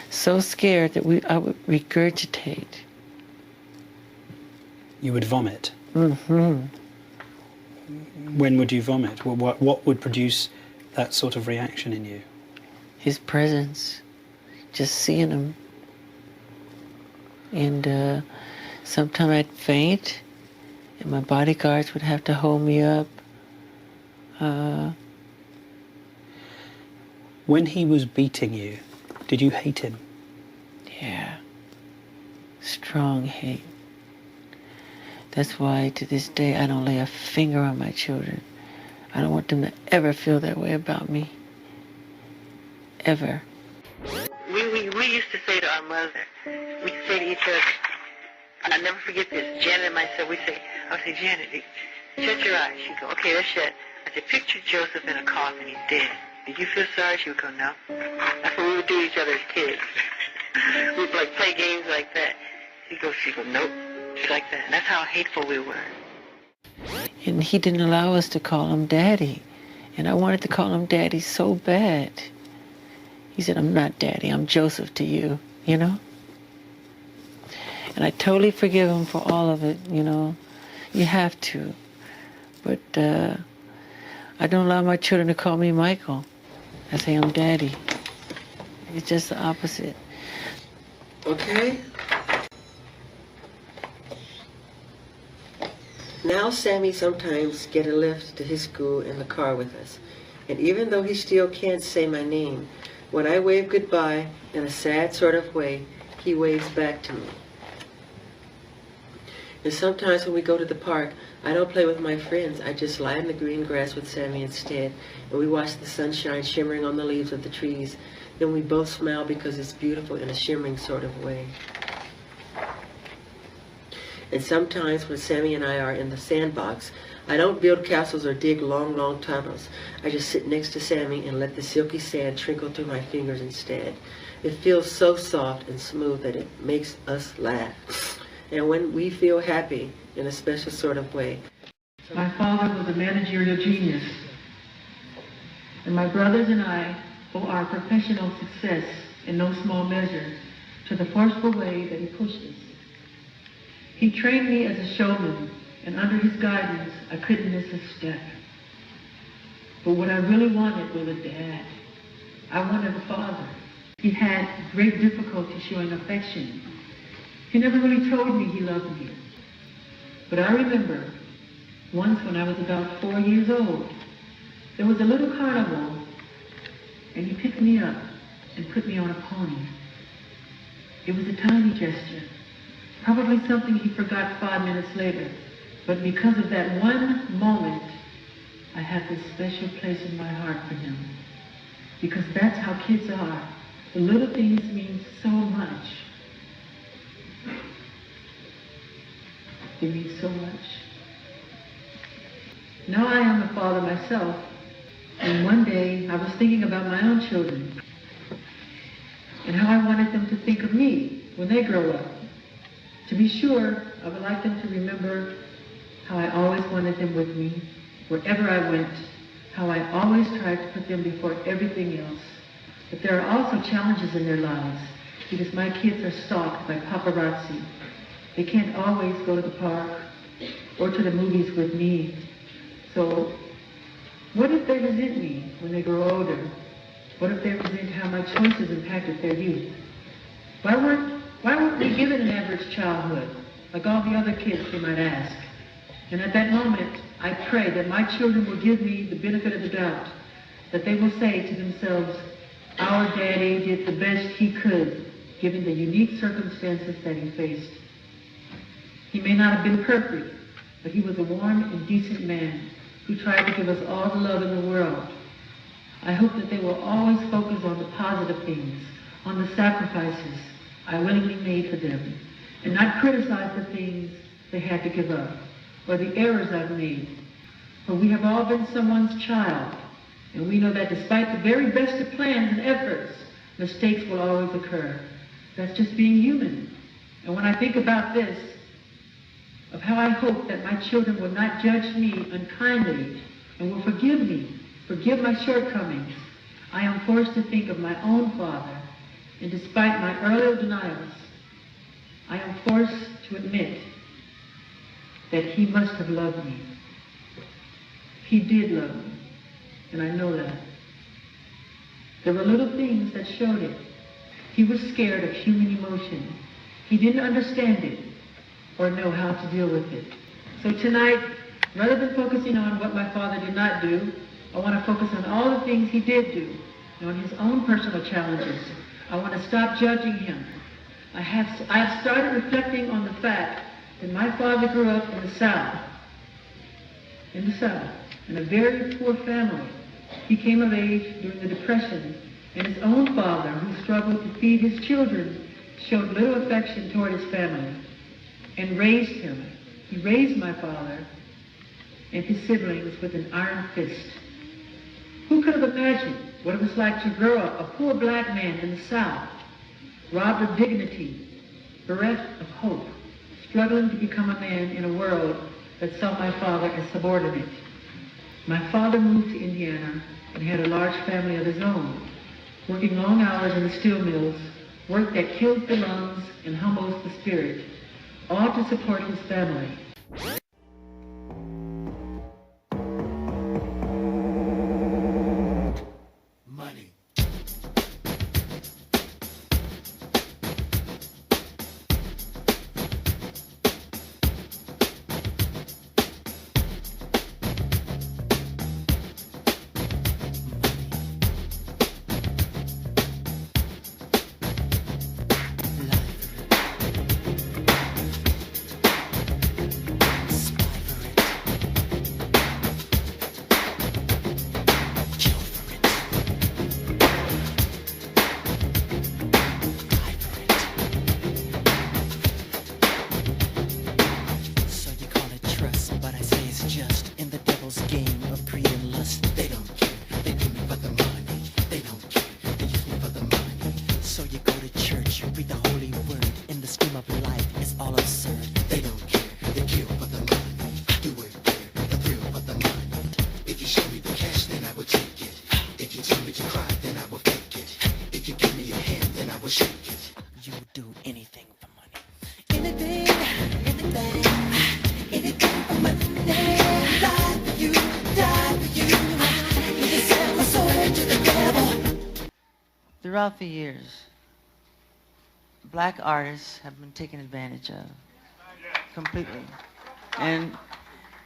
So scared that I would regurgitate.
You would vomit?
Mm-hmm.
When would you vomit? What would produce that sort of reaction in you?
His presence. Just seeing him. And sometimes I'd faint, and my bodyguards would have to hold me up.
When he was beating you, did you hate him?
Yeah. Strong hate. That's why to this day I don't lay a finger on my children. I don't want them to ever feel that way about me. Ever. We used to say to our mother, we say to each other,
I never forget this. Janet and myself, I'll say, Janet, shut your eyes. She'd go, okay, let's shut. I said, picture Joseph in a coffin. He's dead. Did you feel sorry? She would go, no. That's what we would do to each other as kids. We would like play games like that. She'd go, nope. She's like that. And that's how hateful we were.
And he didn't allow us to call him Daddy. And I wanted to call him Daddy so bad. He said, I'm not Daddy, I'm Joseph to you, you know? And I totally forgive him for all of it, you know? You have to. But I don't allow my children to call me Michael. I say I'm Daddy. It's just the opposite.
Okay? Now Sammy sometimes get a lift to his school in the car with us. And even though he still can't say my name, when I wave goodbye in a sad sort of way, he waves back to me. And sometimes when we go to the park, I don't play with my friends. I just lie in the green grass with Sammy instead, and we watch the sunshine shimmering on the leaves of the trees. Then we both smile because it's beautiful in a shimmering sort of way. And sometimes when Sammy and I are in the sandbox, I don't build castles or dig long, long tunnels. I just sit next to Sammy and let the silky sand trickle through my fingers instead. It feels so soft and smooth that it makes us laugh. And when we feel happy in a special sort of way.
My father was a managerial genius, and my brothers and I owe our professional success in no small measure to the forceful way that he pushed us. He trained me as a showman, and under his guidance, I couldn't miss a step. But what I really wanted was a dad. I wanted a father. He had great difficulty showing affection. He never really told me he loved me. But I remember once when I was about 4 years old, there was a little carnival, and he picked me up and put me on a pony. It was a tiny gesture, probably something he forgot 5 minutes later. But because of that one moment, I have this special place in my heart for him. Because that's how kids are. The little things mean so much. They mean so much. Now I am a father myself, and one day I was thinking about my own children and how I wanted them to think of me when they grow up. To be sure, I would like them to remember how I always wanted them with me, wherever I went, how I always tried to put them before everything else. But there are also challenges in their lives, because my kids are stalked by paparazzi. They can't always go to the park or to the movies with me. So what if they resent me when they grow older? What if they resent how my choices impacted their youth? Why weren't we given an average childhood, like all the other kids, they might ask? And at that moment, I pray that my children will give me the benefit of the doubt, that they will say to themselves, our daddy did the best he could, given the unique circumstances that he faced. He may not have been perfect, but he was a warm and decent man who tried to give us all the love in the world. I hope that they will always focus on the positive things, on the sacrifices I willingly made for them, and not criticize the things they had to give up, or the errors I've made. For we have all been someone's child, and we know that despite the very best of plans and efforts, mistakes will always occur. That's just being human. And when I think about this, of how I hope that my children will not judge me unkindly and will forgive me, forgive my shortcomings, I am forced to think of my own father, and despite my earlier denials, I am forced to admit that he must have loved me. He did love me, and I know that. There were little things that showed it. He was scared of human emotion. He didn't understand it or know how to deal with it. So tonight, rather than focusing on what my father did not do, I want to focus on all the things he did do, and on his own personal challenges. I want to stop judging him. I have started reflecting on the fact that my father grew up in the South, in a very poor family. He came of age during the Depression, and his own father, who struggled to feed his children, showed little affection toward his family. and raised him. He raised my father and his siblings with an iron fist. Who could have imagined what it was like to grow up a poor black man in the South, robbed of dignity, bereft of hope, struggling to become a man in a world that saw my father as subordinate? My father moved to Indiana and had a large family of his own, working long hours in the steel mills, work that kills the lungs and humbles the spirit, all to support his family.
Throughout the years, black artists have been taken advantage of completely. And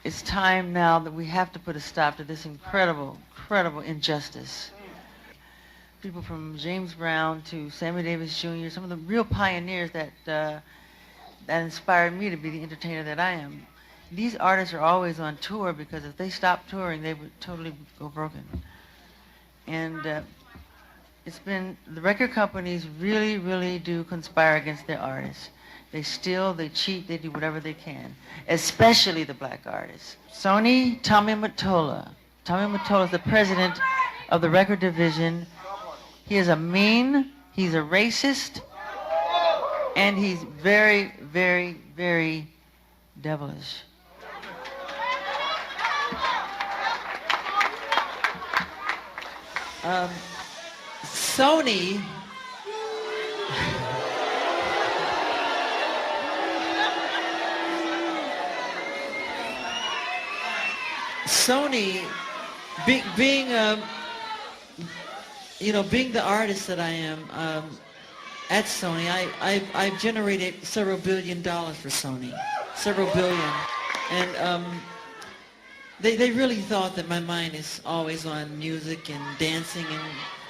it's time now that we have to put a stop to this incredible injustice. People from James Brown to Sammy Davis Jr., some of the real pioneers that inspired me to be the entertainer that I am. These artists are always on tour because if they stopped touring, they would totally go broken. And it's been, the record companies really do conspire against their artists. They steal, they cheat, they do whatever they can, especially the black artists. Tommy Mottola. Tommy Mottola is the president of the record division. He is a mean, he's a racist, and he's very devilish. Sony, being the artist that I am at Sony, I've generated several $1 billion for Sony, several billion, and they really thought that my mind is always on music and dancing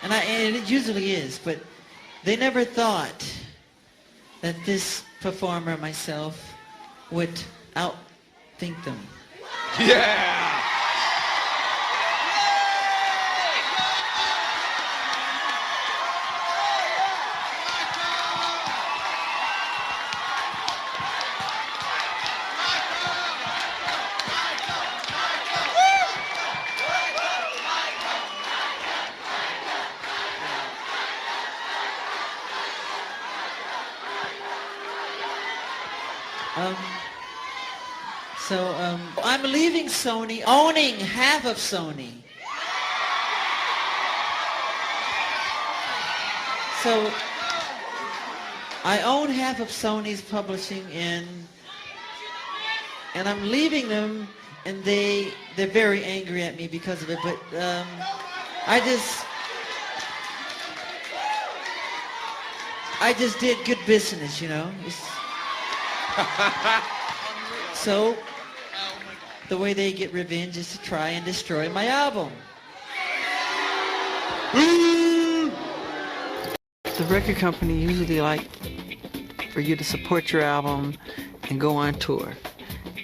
and it usually is, but they never thought that this performer, myself, would outthink them.
Yeah!
I'm leaving Sony, owning half of Sony. So I own half of Sony's publishing, and I'm leaving them, and they're very angry at me because of it. But I just did good business, you know. So the way they get revenge is to try and destroy my album. The record company usually like for you to support your album and go on tour,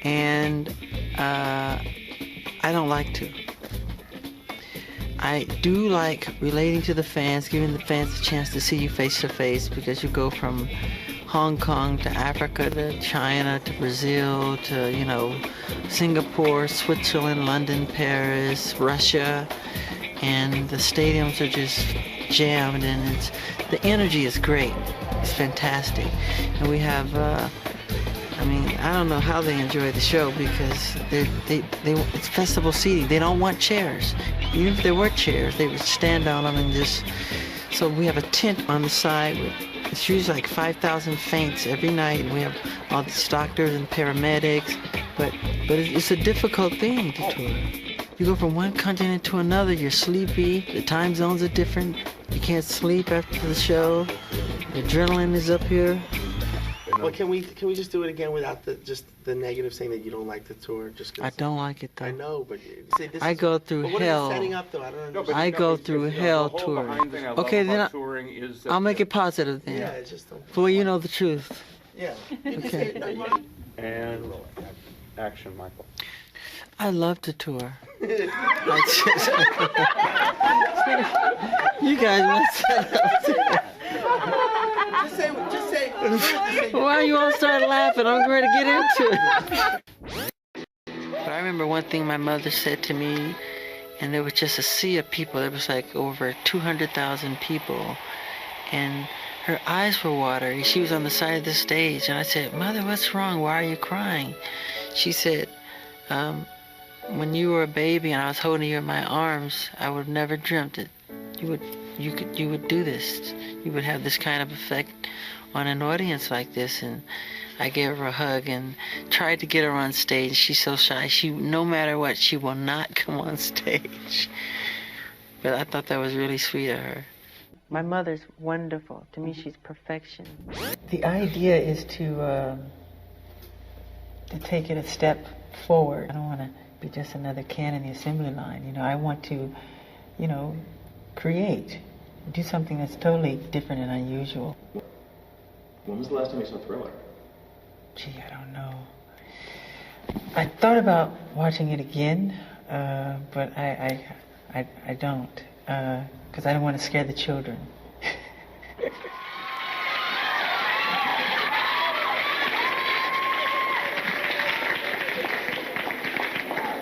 and I don't like to. I do like relating to the fans, giving the fans a chance to see you face to face, because you go from Hong Kong to Africa to China to Brazil to, you know, Singapore, Switzerland, London, Paris, Russia, and the stadiums are just jammed, and the energy is great. It's fantastic. And we have, I mean, I don't know how they enjoy the show because it's festival seating. They don't want chairs. Even if there were chairs, they would stand on them and just, so we have a tent on the side with, it's usually like 5,000 faints every night, and we have all these doctors and paramedics, but it's a difficult thing to tour. You go from one continent to another, you're sleepy, the time zones are different, you can't sleep after the show, the adrenaline is up here.
Well, can we just do it again without the negative saying that you don't like the tour? Just
I don't like it though.
I know, but see,
I go through
but what
hell.
Is it setting up though? I don't understand.
I go through hell touring. Okay, then I'll make it positive then.
Yeah, it's just.
Well, you know the truth.
Yeah.
Okay.
And action, Michael.
I love to tour. You guys want to set up.
Just say.
Why you all start laughing? I'm going to get into it. But I remember one thing my mother said to me, and there was just a sea of people. There was like over 200,000 people, and her eyes were watery. She was on the side of the stage, and I said, "Mother, what's wrong? Why are you crying?" She said, when you were a baby and I was holding you in my arms, I would have never dreamt it. You would do this. You would have this kind of effect on an audience like this. And I gave her a hug and tried to get her on stage. She's so shy. No matter what, she will not come on stage. But I thought that was really sweet of her. My mother's wonderful. To me, she's perfection. The idea is to take it a step forward. I don't want to be just another can in the assembly line. You know, I want to, you know, create, do something that's totally different and unusual.
When was the last time you saw Thriller?
Gee, I don't know. I thought about watching it again, but I don't, because I don't want to scare the children.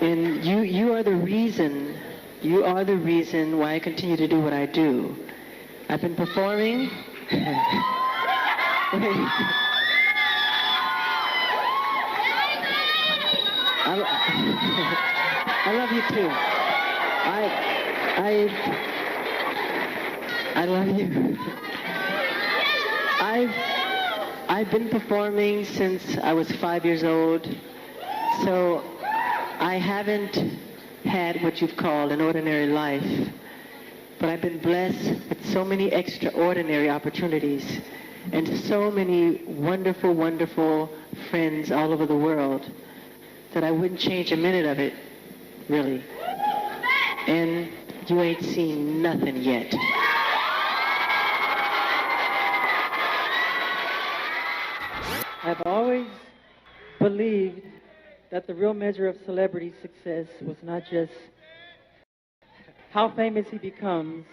And you are the reason why I continue to do what I do. I've been performing. I love you too. I love you. I've been performing since I was 5 years old, so I haven't had what you've called an ordinary life, but I've been blessed with so many extraordinary opportunities and so many wonderful, wonderful friends all over the world that I wouldn't change a minute of it, really. And you ain't seen nothing yet.
I've always believed that the real measure of celebrity success was not just how famous he becomes,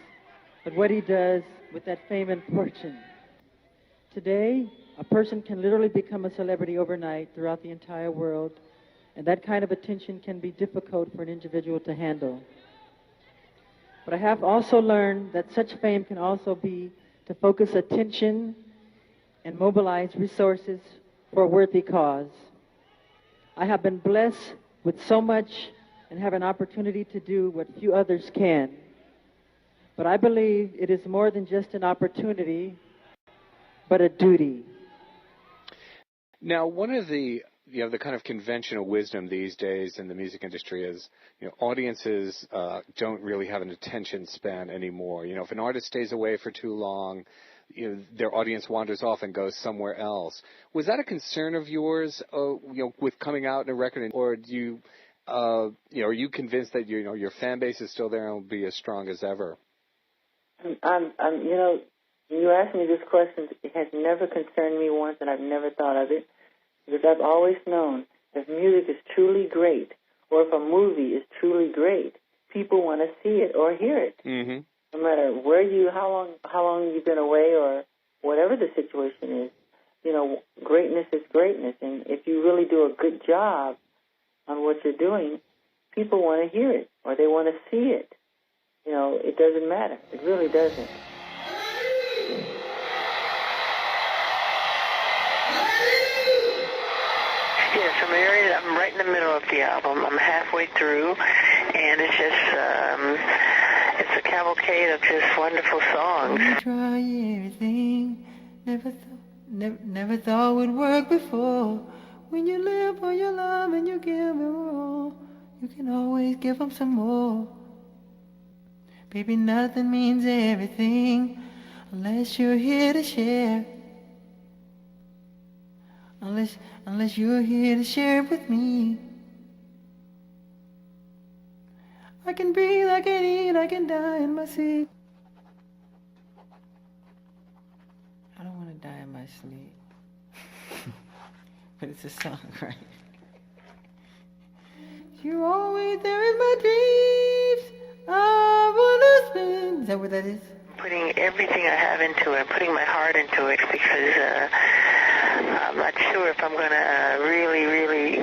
but what he does with that fame and fortune. Today, a person can literally become a celebrity overnight throughout the entire world, and that kind of attention can be difficult for an individual to handle. But I have also learned that such fame can also be to focus attention and mobilize resources for a worthy cause. I have been blessed with so much and have an opportunity to do what few others can. But I believe it is more than just an opportunity, but a duty.
Now, one of the the kind of conventional wisdom these days in the music industry is, audiences don't really have an attention span anymore. If an artist stays away for too long, their audience wanders off and goes somewhere else. Was that a concern of yours, with coming out in a record, or do you, are you convinced that your fan base is still there and will be as strong as ever?
You asked me this question. It has never concerned me once, and I've never thought of it, because I've always known if music is truly great, or if a movie is truly great, people want to see it or hear it.
Mm-hmm.
No matter how long you've been away, or whatever the situation is. you know, greatness is greatness. And if you really do a good job on what you're doing, people want to hear it or they want to see it. You know, it doesn't matter. It really doesn't.
Yes, I'm right in the middle of the album. I'm halfway through, and it's just, it's a cavalcade of just wonderful songs.
Try everything, never thought would work before. When you live for your love and you give it all, you can always give them some more. Baby, nothing means everything unless you're here to share. Unless you're here to share it with me. I can breathe, I can eat, I can die in my sleep. I don't want to die in my sleep. But it's a song, right? You're always there in my dreams. I wanna spend. Is that what that is?
Putting everything I have into it, putting my heart into it, because I'm not sure if I'm going to really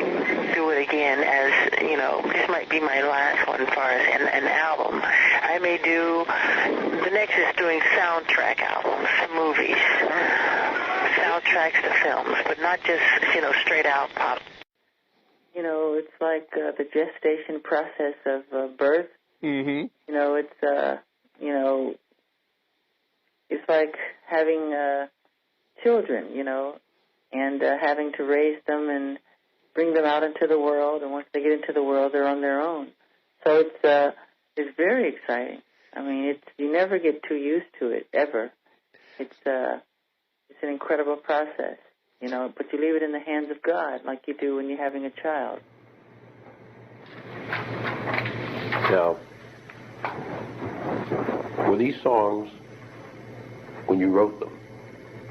do it again, as, you know, this might be my last one as far as an album. I may do, the next is doing soundtrack albums to movies, soundtracks to films, but not just, you know, straight out pop.
You know, it's like the gestation process of birth.
Mm-hmm.
You know, it's, you know, it's like having children, you know, and having to raise them and bring them out into the world. And once they get into the world, they're on their own. So it's very exciting. I mean, you never get too used to it, ever. It's an incredible process, you know, but you leave it in the hands of God like you do when you're having a child.
Now, were these songs, when you wrote them,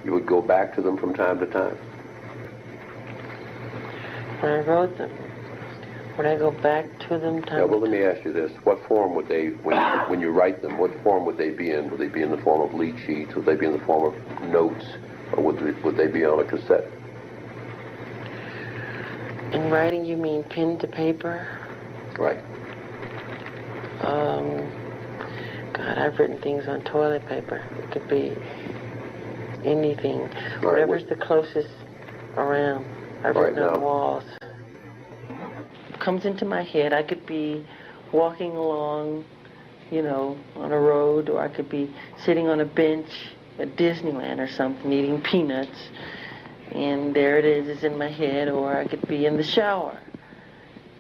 you would go back to them from time to time?
When I wrote them, would I go back to them?
Yeah, well, let me ask you this. What form would they, when you write them, what form would they be in? Would they be in the form of lead sheets? Would they be in the form of notes? Or would they be on a cassette?
In writing, you mean pen to paper?
Right.
God, I've written things on toilet paper. It could be anything.
Right,
Whatever's the closest around. I've written on walls. Comes into my head. I could be walking along, you know, on a road, or I could be sitting on a bench at Disneyland or something, eating peanuts, and there it is, it's in my head. Or I could be in the shower,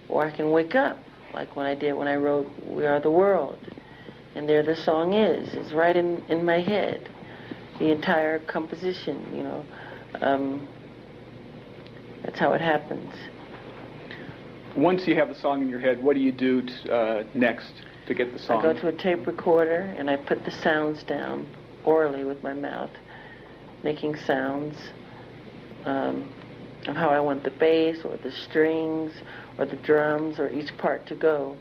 or I can wake up, like when I did when I wrote We Are the World, and there the song is. It's right in my head, the entire composition, you know. That's how it happens.
Once you have the song in your head, what do you do next to get the song?
I go to a tape recorder and I put the sounds down orally with my mouth, making sounds of how I want the bass or the strings or the drums or each part to go,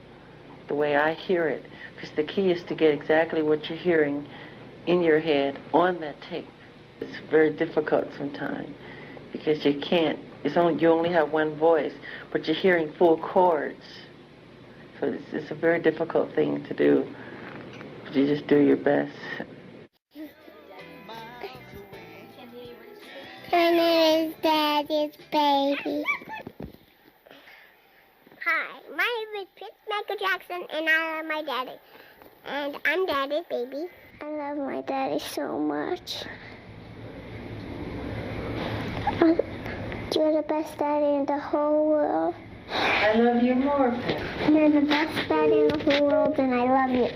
the way I hear it. Because the key is to get exactly what you're hearing in your head on that tape. It's very difficult sometimes because you can't. You only have one voice, but you're hearing full chords. So it's a very difficult thing to do. But you just do your best.
My name is Daddy's Baby. Hi, my name is Prince Michael Jackson, and I love my daddy. And I'm Daddy's Baby. I love my daddy so much. You're the best daddy in the whole world.
I love you more, Prince.
You're the best daddy in the whole world, and I love you.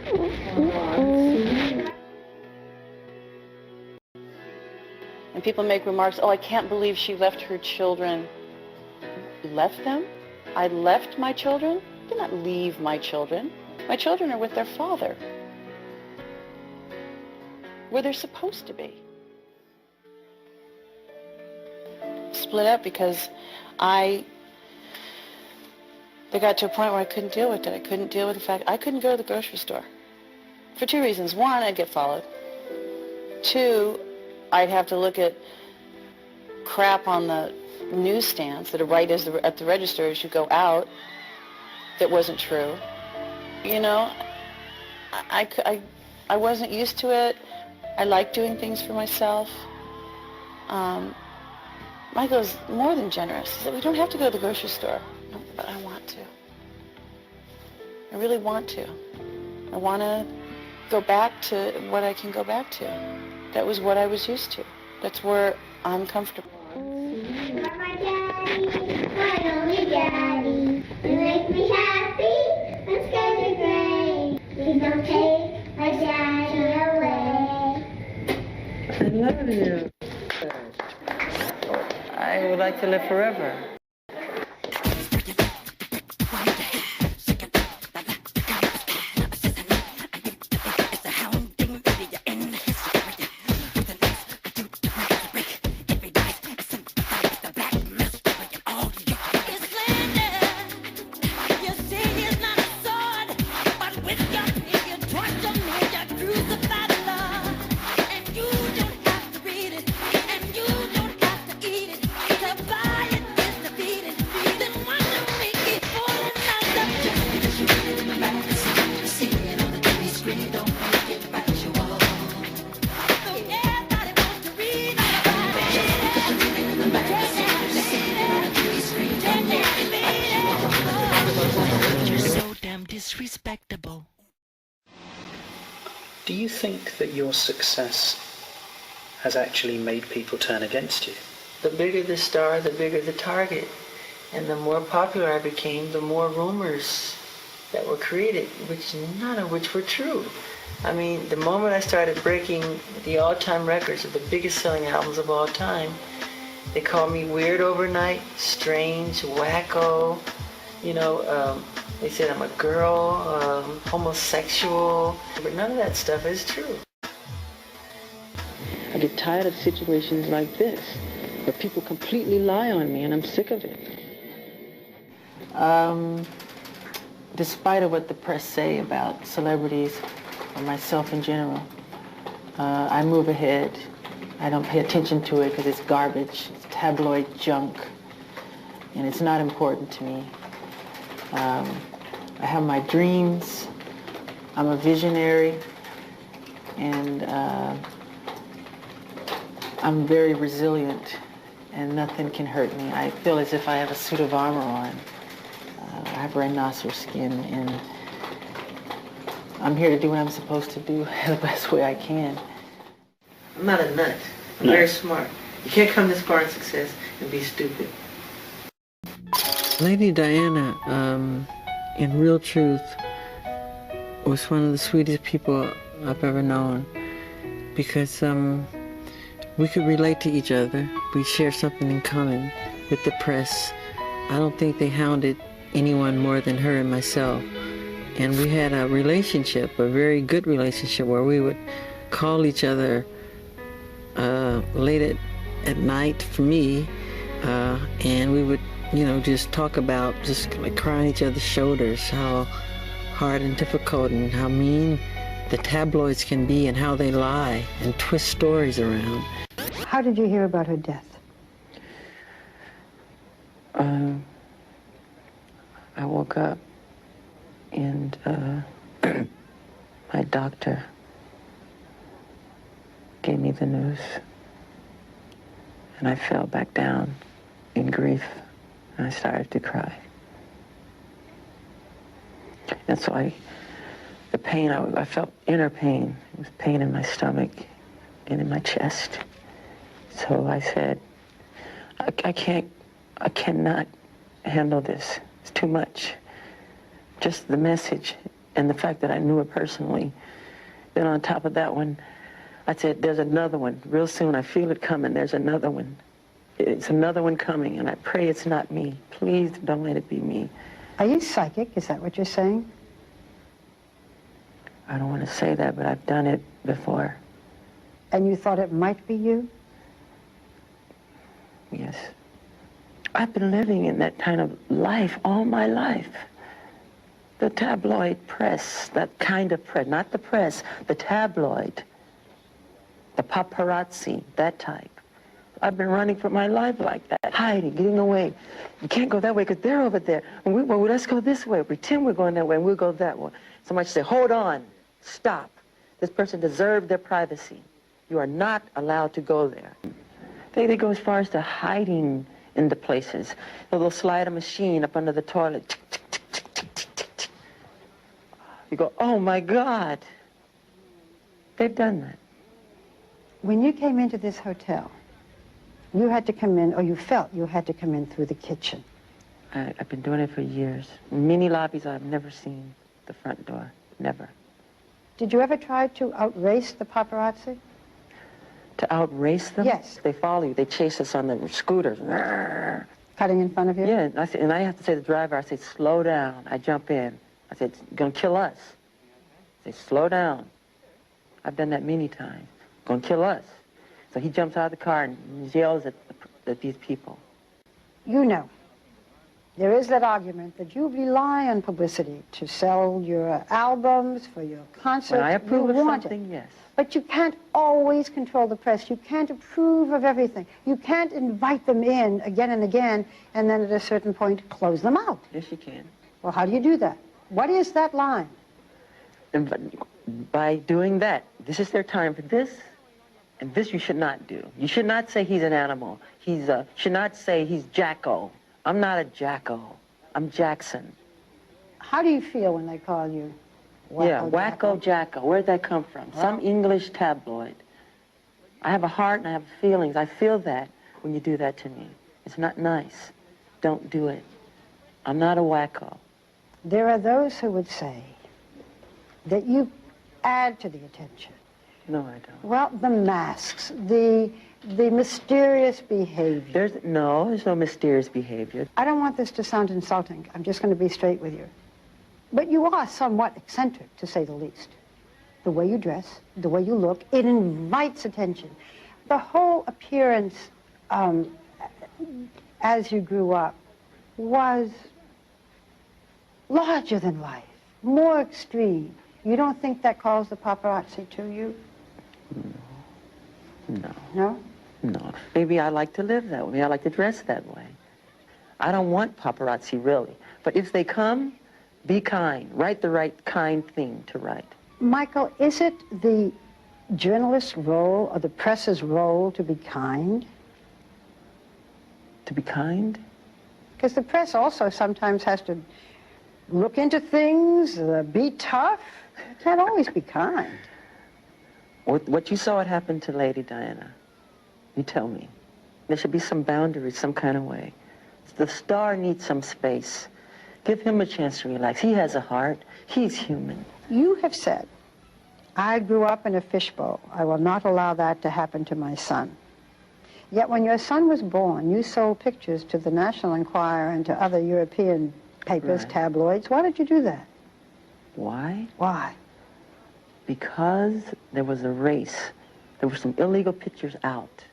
And people make remarks, oh, I can't believe she left her children. Left them? I left my children? I did not leave my children. My children are with their father, where they're supposed to be. Split up because they got to a point where I couldn't deal with it. I couldn't deal with the fact I couldn't go to the grocery store. For two reasons. One, I'd get followed. Two, I'd have to look at crap on the newsstands that are right at the register as you go out that wasn't true. You know, I wasn't used to it. I like doing things for myself. Michael's more than generous. He said, we don't have to go to the grocery store. No, but I want to. I really want to. I want to go back to what I can go back to. That was what I was used to. That's where I'm comfortable.
My daddy, my only daddy. You make me happy, when skies are gray. Please don't take my daddy away.
I love you.
I would like to live forever.
Disrespectable. Do you think that your success has actually made people turn against you?
The bigger the star, the bigger the target. And the more popular I became, the more rumors that were created, none of which were true. I mean, the moment I started breaking the all-time records of the biggest selling albums of all time, they called me weird overnight, strange, wacko, you know, they said I'm a girl, homosexual, but none of that stuff is true.
I get tired of situations like this, where people completely lie on me, and I'm sick of it.
Despite of what the press say about celebrities or myself in general, I move ahead. I don't pay attention to it because it's garbage, it's tabloid junk, and it's not important to me. I have my dreams. I'm a visionary, and I'm very resilient, and nothing can hurt me. I feel as if I have a suit of armor on. I have rhinoceros skin, and I'm here to do what I'm supposed to do the best way I can. I'm not a nut. I'm very smart. You can't come this far in success and be stupid. Lady Diana, in real truth, was one of the sweetest people I've ever known, because we could relate to each other. We share something in common with the press. I don't think they hounded anyone more than her and myself. And we had a relationship, a very good relationship, where we would call each other late at night for me, and we would, you know, just talk about just like crying each other's shoulders, how hard and difficult and how mean the tabloids can be and how they lie and twist stories around.
How did you hear about her death?
I woke up and my doctor gave me the news, and I fell back down in grief, and I started to cry. And so the pain, I felt inner pain. It was pain in my stomach and in my chest. So I said, I cannot handle this. It's too much. Just the message and the fact that I knew her personally. Then on top of that one, I said, there's another one. Real soon, I feel it coming. There's another one. It's another one coming, and I pray it's not me. Please don't let it be me.
Are you psychic? Is that what you're saying?
I don't want to say that, but I've done it before.
And you thought it might be you?
Yes. I've been living in that kind of life all my life. The tabloid press, that kind of press, not the press, the tabloid, the paparazzi, that type.
I've been running for my life like that, hiding, getting away. You can't go that way because they're over there. And well, let's go this way. Pretend we're going that way and we'll go that way. Somebody say, hold on, stop. This person deserved their privacy. You are not allowed to go there. They go as far as to hiding in the places. They'll slide a machine up under the toilet. You go, oh my God. They've done that.
When you came into this hotel, you had to come in, or you felt you had to come in through the kitchen.
I've been doing it for years. In many lobbies, I've never seen the front door. Never.
Did you ever try to outrace the paparazzi?
To outrace them?
Yes.
They follow you. They chase us on the scooters.
Cutting in front of you?
Yeah, and I have to say to the driver, I say, slow down. I jump in. I said, it's going to kill us. I say, slow down. I've done that many times. Going to kill us. So he jumps out of the car and yells at these people.
You know, there is that argument that you rely on publicity to sell your albums, for your concerts.
When I approve of
want
something,
it.
yes.
But you can't always control the press. You can't approve of everything. You can't invite them in again and again and then at a certain point close them out.
Yes, you can.
Well, how do you do that? What is that line?
And by doing that, this is their time for this, and this you should not do. You should not say he's an animal. Should not say he's Jacko. I'm not a Jacko. I'm Jackson.
How do you feel when they call you
Wacko Jacko? Where'd that come from? Some English tabloid. I have a heart and I have feelings. I feel that when you do that to me. It's not nice. Don't do it. I'm not a wacko.
There are those who would say that you add to the attention.
No, I don't.
Well, the masks, the mysterious behavior.
There's no mysterious behavior.
I don't want this to sound insulting. I'm just going to be straight with you. But you are somewhat eccentric, to say the least. The way you dress, the way you look, it invites attention. The whole appearance as you grew up was larger than life, more extreme. You don't think that calls the paparazzi to you?
No.
No?
No. Maybe I like to live that way. Maybe I like to dress that way. I don't want paparazzi, really. But if they come, be kind. Write the right kind thing to write.
Michael, is it the journalist's role or the press's role to be kind?
To be kind?
Because the press also sometimes has to look into things, be tough. It can't always be kind.
What you saw it happen to Lady Diana, you tell me. There should be some boundaries, some kind of way. The star needs some space. Give him a chance to relax. He has a heart. He's human.
You have said, I grew up in a fishbowl. I will not allow that to happen to my son. Yet when your son was born, you sold pictures to the National Enquirer and to other European papers, tabloids. Why did you do that?
Why?
Why?
Because there was a race. There were some illegal pictures out.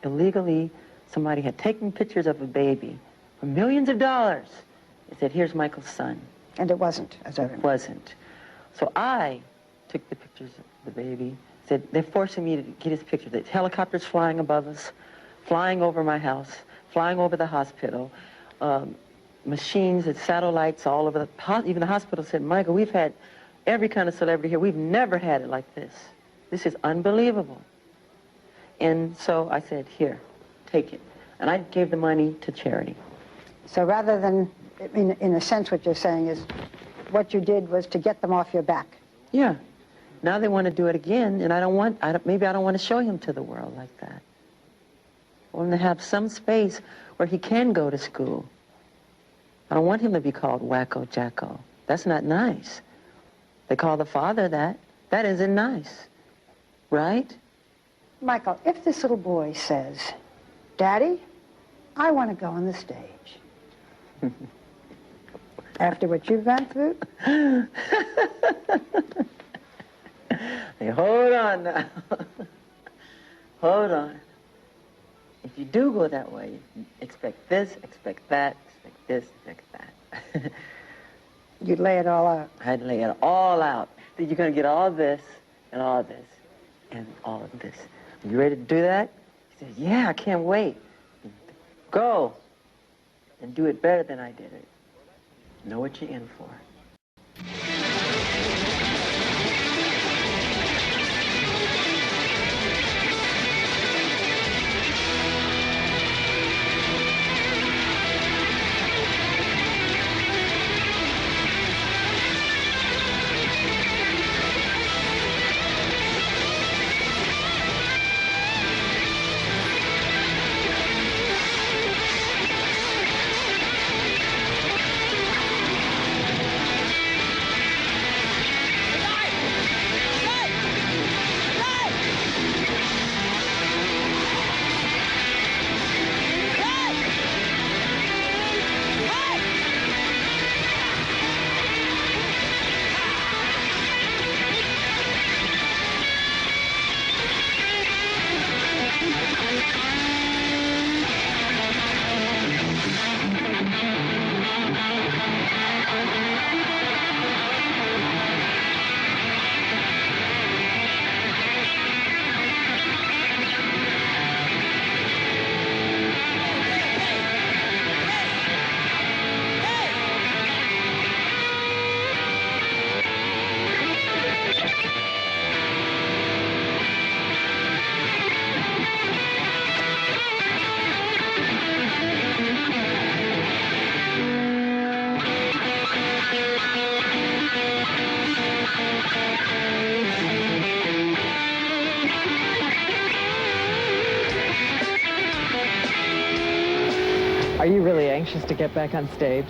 Illegally, somebody had taken pictures of a baby for millions of dollars. They said, here's Michael's son.
And it wasn't, as I remember.
It wasn't. So I took the pictures of the baby, said, they're forcing me to get his picture. The helicopters flying above us, flying over my house, flying over the hospital, machines and satellites all over even the hospital said, Michael, we've had every kind of celebrity here. We've never had it like this. This is unbelievable. And so I said, here, take it. And I gave the money to charity.
So rather than, in a sense, what you're saying is, what you did was to get them off your back.
Yeah. Now they want to do it again, and maybe I don't want to show him to the world like that. I want him to have some space where he can go to school. I don't want him to be called Wacko Jacko. That's not nice. They call the father that. That isn't nice. Right?
Michael, if this little boy says, Daddy, I want to go on the stage. After what you've gone through?
Hey, hold on now. Hold on. If you do go that way, expect this, expect that, expect this, expect that.
You'd lay it all out.
I'd lay it all out. You're going to get all this, and all this, and all of this. Are you ready to do that? He said, yeah, I can't wait. Go and do it better than I did it. Know what you're in for.
Are you really anxious to get back on stage?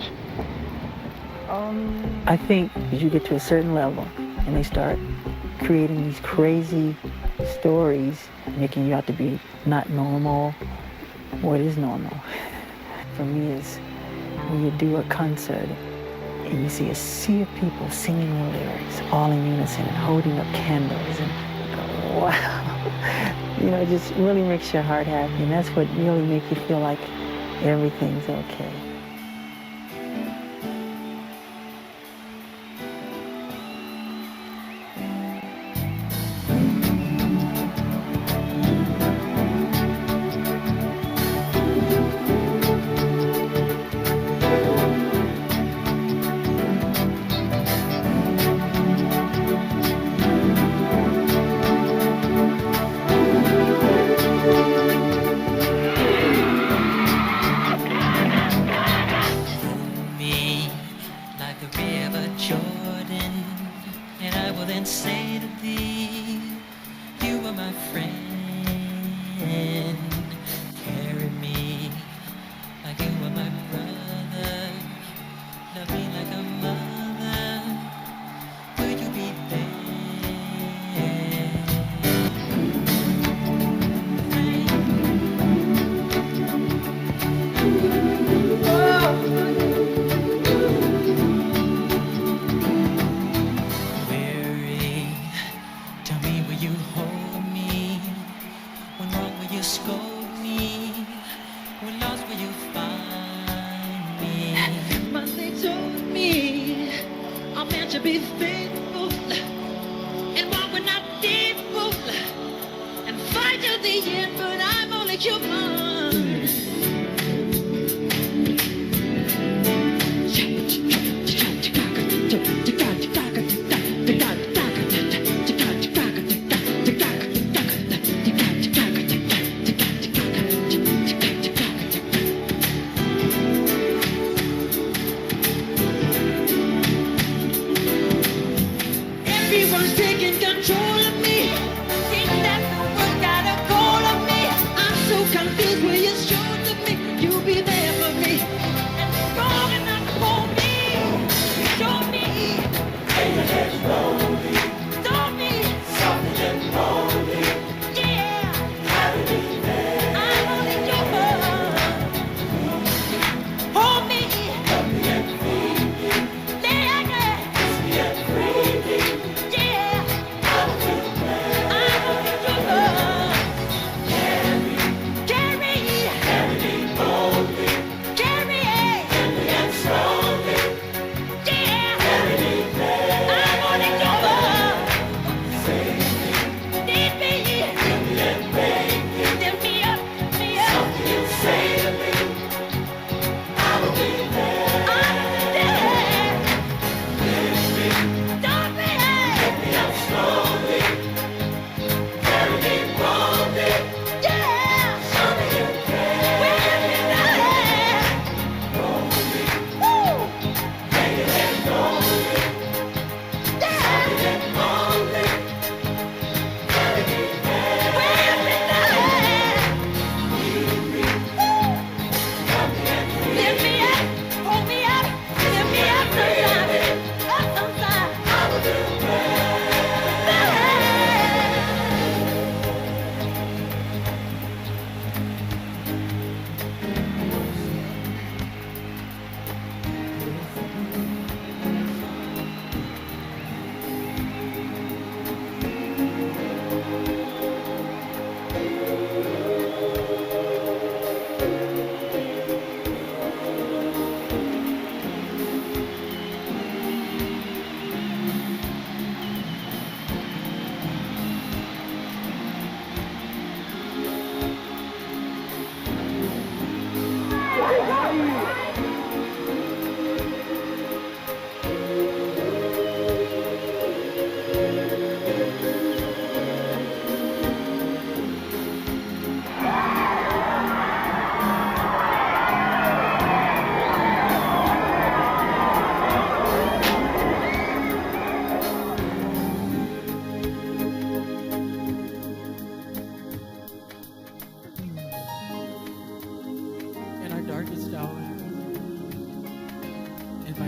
I think as you get to a certain level and they start creating these crazy stories, making you out to be not normal, what is normal? For me is when you do a concert and you see a sea of people singing the lyrics all in unison and holding up candles and you go, wow. You know, it just really makes your heart happy, and that's what really makes you feel like everything's okay.
Everyone's taking control of me. Think that the world got a hold of me. I'm so confused.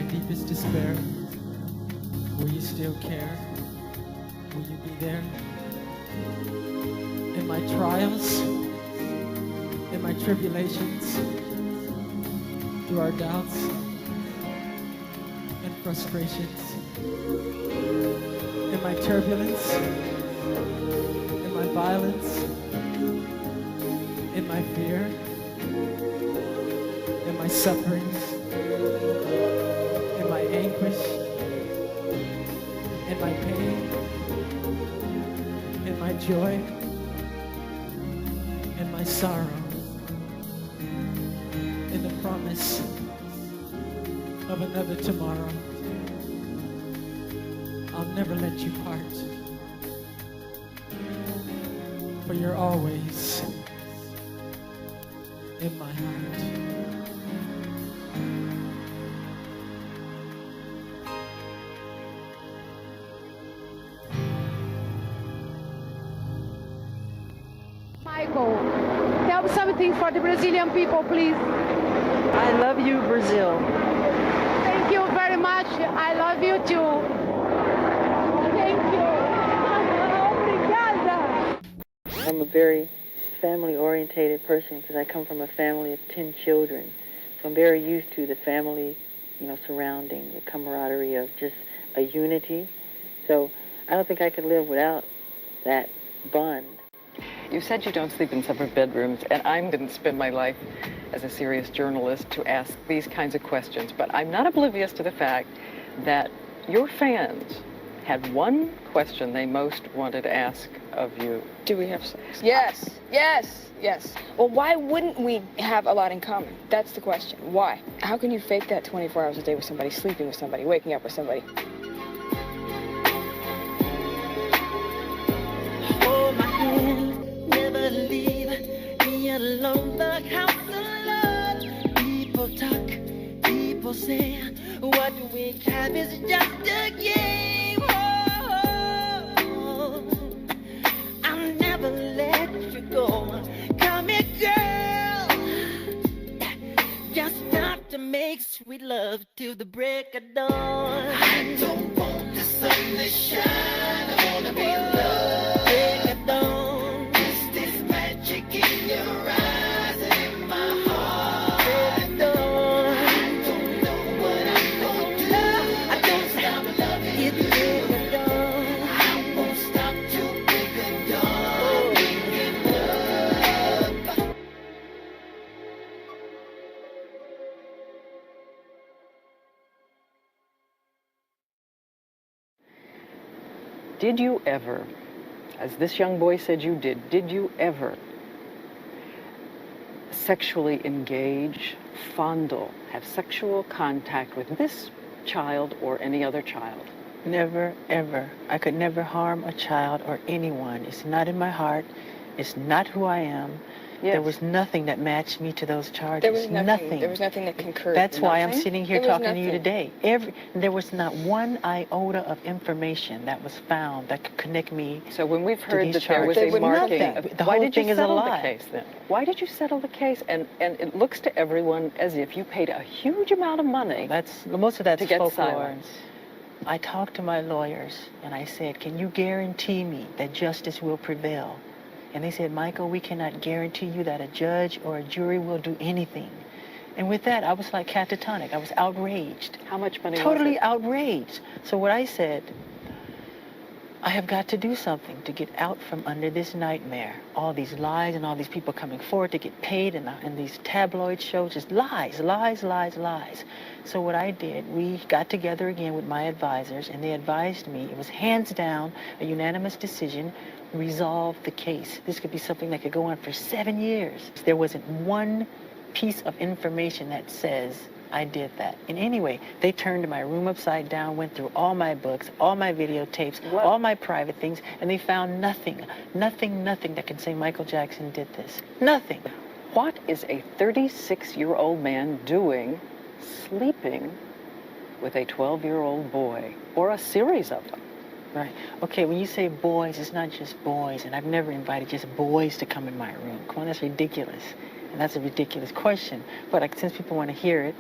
deepest despair, will you still care? Will you be there? In my trials, in my tribulations, through our doubts and frustrations, in my turbulence, in my violence, in my fear, in my sufferings, in my anguish, in my pain, in my joy, in my sorrow, in the promise of another tomorrow. I'll never let you part, for you're always in my heart.
Michael, tell me something for the Brazilian people, please.
I love you, Brazil.
Thank you very much. I love you too. Thank you. Obrigada.
I'm a very family-orientated person because I come from a family of 10 children. So I'm very used to the family, surrounding, the camaraderie of just a unity. So I don't think I could live without that bond.
You said you don't sleep in separate bedrooms, and I didn't spend my life as a serious journalist to ask these kinds of questions, but I'm not oblivious to the fact that your fans had one question they most wanted to ask of you.
Do we have sex? Yes, yes, yes. Well, why wouldn't we have a lot in common? That's the question. Why? How can you fake that 24 hours a day with somebody, sleeping with somebody, waking up with somebody?
Hold my hand, never leave me alone. The house alone. People talk, people say, what we have is just a game. Oh, I'll never let you go. Come here, girl. Just start to make sweet love till the break of dawn. I don't want the sun to shine. I wanna be loved. Break of dawn. Is this magic in your eyes and in my heart? Break of dawn. I don't know what I'm gonna do. I don't stop loving you. It's break of dawn. I won't stop till break of dawn. Making love.
Did you ever, as this young boy said you did you ever sexually engage, fondle, have sexual contact with this child or any other child?
Never, ever. I could never harm a child or anyone. It's not in my heart. It's not who I am.
Yes.
There was nothing that matched me to those charges.
There was nothing. There was nothing that concurred.
That's why I'm sitting here
There was
talking to you
nothing.
today. There was not one iota of information that was found that could connect me.
So when we've
to
heard
these
that there was
charges,
a marking,
the
why
whole
did you
thing is a
settle
lie.
the case then? Why did you settle the case? And it looks to everyone as if you paid a huge amount of money.
Most of that's
to get
folklore.
silence.
I talked to my lawyers and I said, can you guarantee me that justice will prevail? And they said, Michael, we cannot guarantee you that a judge or a jury will do anything. And with that, I was like catatonic. I was outraged.
How much money
Totally
was it?
outraged. So what I said, I have got to do something to get out from under this nightmare. All these lies and all these people coming forward to get paid in these tabloid shows, just lies, lies, lies, lies. So what I did, we got together again with my advisors, and they advised me, it was hands down, a unanimous decision, resolve the case. This could be something that could go on for 7 years. There wasn't one piece of information that says I did that. And anyway, they turned my room upside down, went through all my books, all my videotapes, all my private things, and they found nothing that can say Michael Jackson did this. Nothing.
What is a 36-year-old man doing sleeping with a 12-year-old boy, or a series of them?
Right. Okay, when you say boys, it's not just boys, and I've never invited just boys to come in my room. Come on, that's ridiculous. And that's a ridiculous question. But since people want to hear it,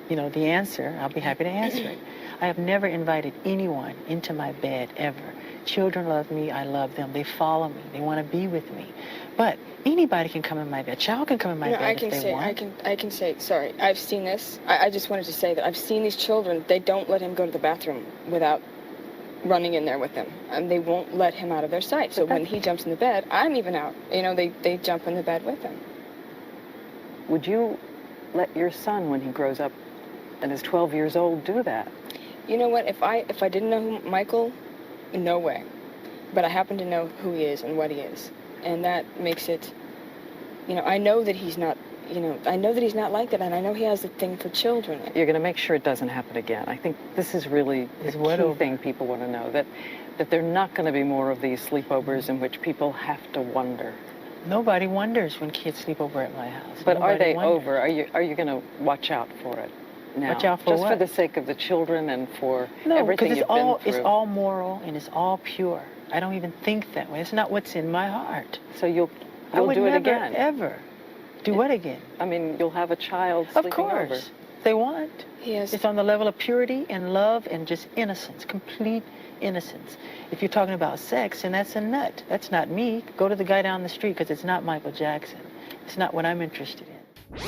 the answer, I'll be happy to answer it. I have never invited anyone into my bed, ever. Children love me, I love them. They follow me, they want to be with me. But anybody can come in my bed. A child can come in my bed if they want.
I can say, sorry, I've seen this. I just wanted to say that I've seen these children, they don't let him go to the bathroom without running in there with him. And they won't let him out of their sight. So when he jumps in the bed, I'm even out. They jump in the bed with him.
Would you let your son, when he grows up and is 12 years old, do that?
You know what? If I didn't know Michael, no way. But I happen to know who he is and what he is. And that makes it, I know that he's not, I know that he's not like that, and I know he has a thing for children.
You're going to make sure it doesn't happen again. I think this is really the key thing people want to know, that there are not going to be more of these sleepovers in which people have to wonder.
Nobody wonders when kids sleep over at my house.
But
Nobody
are they
wonders.
over? Are you going to watch out for it now?
Watch out for
just
what?
for the sake of the children and for
No,
everything
because
you've been through?
it's all moral and it's all pure. I don't even think that way. It's not what's in my heart.
So you'll
would
do it
never,
again?
Ever. Do what again?
I mean, you'll have a child
Of
sleeping
course.
over.
If they want. It's on the level of purity and love and just innocence, complete innocence. If you're talking about sex, and that's a nut. That's not me. Go to the guy down the street, because it's not Michael Jackson. It's not what I'm interested in.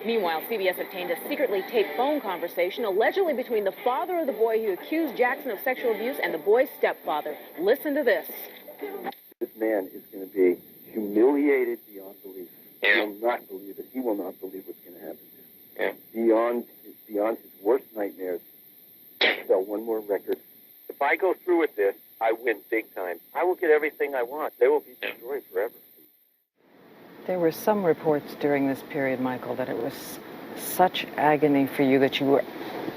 Meanwhile, CBS obtained a secretly taped phone conversation allegedly between the father of the boy who accused Jackson of sexual abuse and the boy's stepfather. Listen to this.
This man is going to be humiliated beyond belief. He will not believe it. He will not believe what's going to happen to him. Beyond his worst nightmares. Sell one more record. If I go through with this, I win big time. I will get everything I want. They will be destroyed forever.
There were some reports during this period, Michael, that it was such agony for you that you were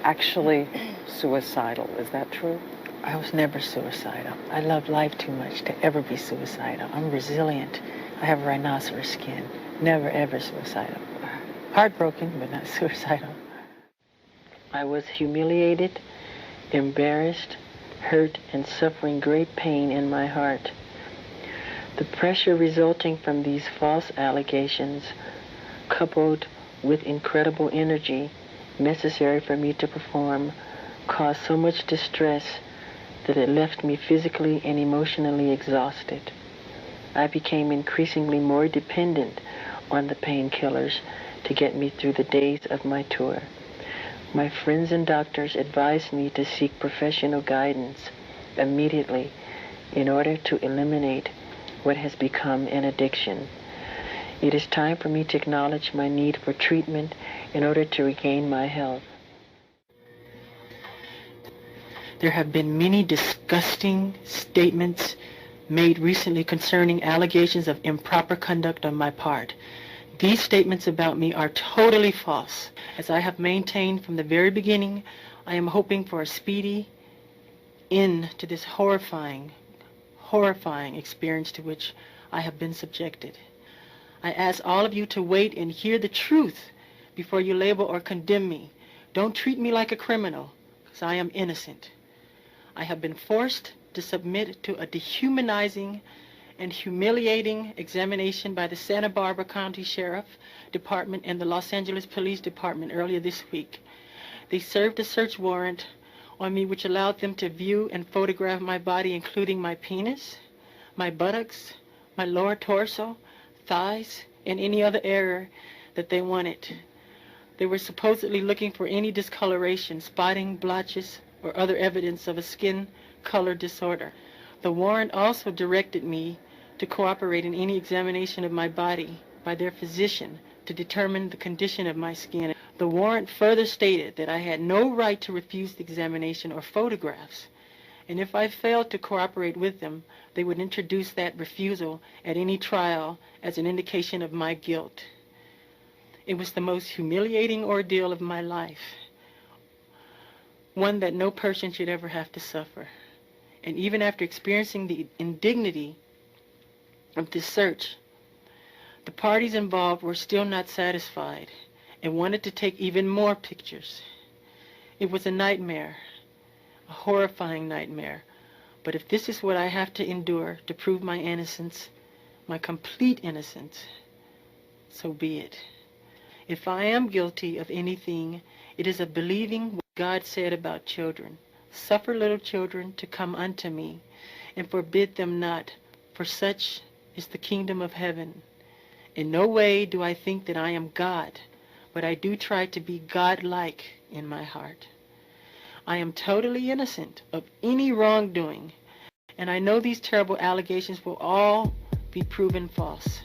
actually suicidal. Is that true?
I was never suicidal. I love life too much to ever be suicidal. I'm resilient. I have rhinoceros skin. Never, ever suicidal. Heartbroken, but not suicidal. I was humiliated, embarrassed, hurt, and suffering great pain in my heart. The pressure resulting from these false allegations, coupled with incredible energy necessary for me to perform, caused so much distress that it left me physically and emotionally exhausted. I became increasingly more dependent on the painkillers to get me through the days of my tour. My friends and doctors advised me to seek professional guidance immediately in order to eliminate what has become an addiction. It is time for me to acknowledge my need for treatment in order to regain my health. There have been many disgusting statements made recently concerning allegations of improper conduct on my part. These statements about me are totally false. As I have maintained from the very beginning, I am hoping for a speedy end to this horrifying experience to which I have been subjected. I ask all of you to wait and hear the truth before you label or condemn me. Don't treat me like a criminal, because I am innocent. I have been forced to submit to a dehumanizing and humiliating examination by the Santa Barbara County Sheriff Department and the Los Angeles Police Department earlier this week. They served a search warrant on me which allowed them to view and photograph my body, including my penis, my buttocks, my lower torso, thighs, and any other area that they wanted. They were supposedly looking for any discoloration, spotting, blotches, or other evidence of a skin color disorder. The warrant also directed me to cooperate in any examination of my body by their physician to determine the condition of my skin. The warrant further stated that I had no right to refuse the examination or photographs, and if I failed to cooperate with them, they would introduce that refusal at any trial as an indication of my guilt. It was the most humiliating ordeal of my life, one that no person should ever have to suffer. And even after experiencing the indignity of this search, the parties involved were still not satisfied and wanted to take even more pictures. It was a nightmare, a horrifying nightmare. But if this is what I have to endure to prove my innocence, my complete innocence, so be it. If I am guilty of anything
It is of believing what God said about children. Suffer little children to come unto me, and forbid them not, for such is the kingdom of heaven. In no way do I think that I am God, but I do try to be God-like in my heart. I am totally innocent of any wrongdoing, and I know these terrible allegations will all be proven false.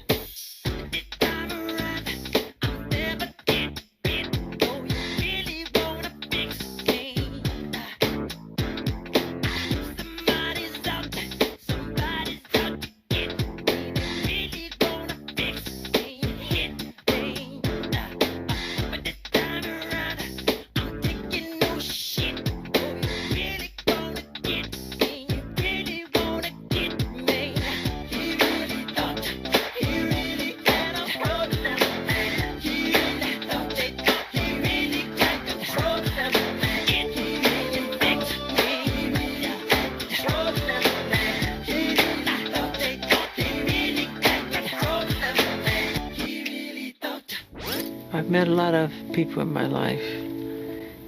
I've met a lot of people in my life,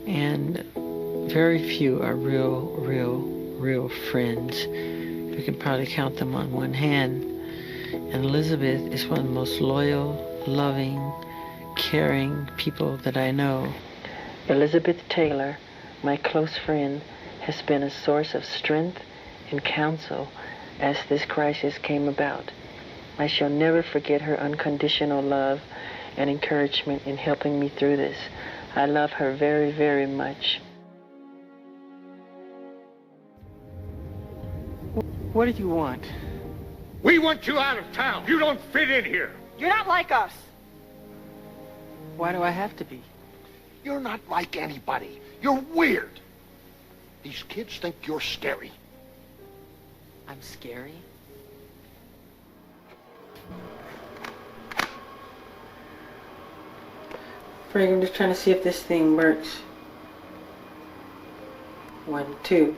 and very few are real friends. You can probably count them on one hand. And Elizabeth is one of the most loyal, loving, caring people that I know. Elizabeth Taylor, my close friend, has been a source of strength and counsel as this crisis came about. I shall never forget her unconditional love and encouragement in helping me through this. I love her very, very much. What did you want?
We want you out of town. You don't fit in here.
You're not like us.
Why do I have to be?
You're not like anybody. You're weird. These kids think you're scary.
I'm scary? Frank, I'm just trying to see if this thing works. 1, 2.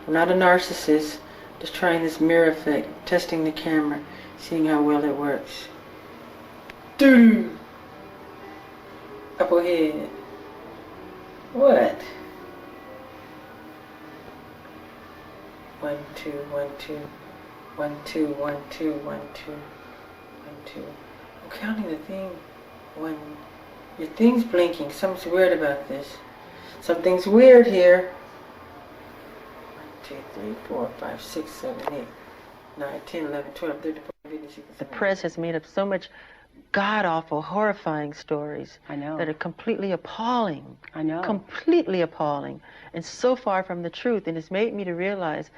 I'm not a narcissist. Just trying this mirror effect, testing the camera, seeing how well it works. Doo! Up ahead. What? 1, 2, 1, 2. 1, 2, 1, 2, 1, 2. 1, 2. I'm counting the thing. 1. Your thing's blinking. Something's weird about this. Something's weird here. 1, 2, 3, 4, 5, 6, 7, 8, 9, 10, 11, 12, 13, 14, 15, 16. The press has made up so much god-awful, horrifying stories.
I know.
That are completely appalling.
I know.
Completely appalling. And so far from the truth. And it's made me to realize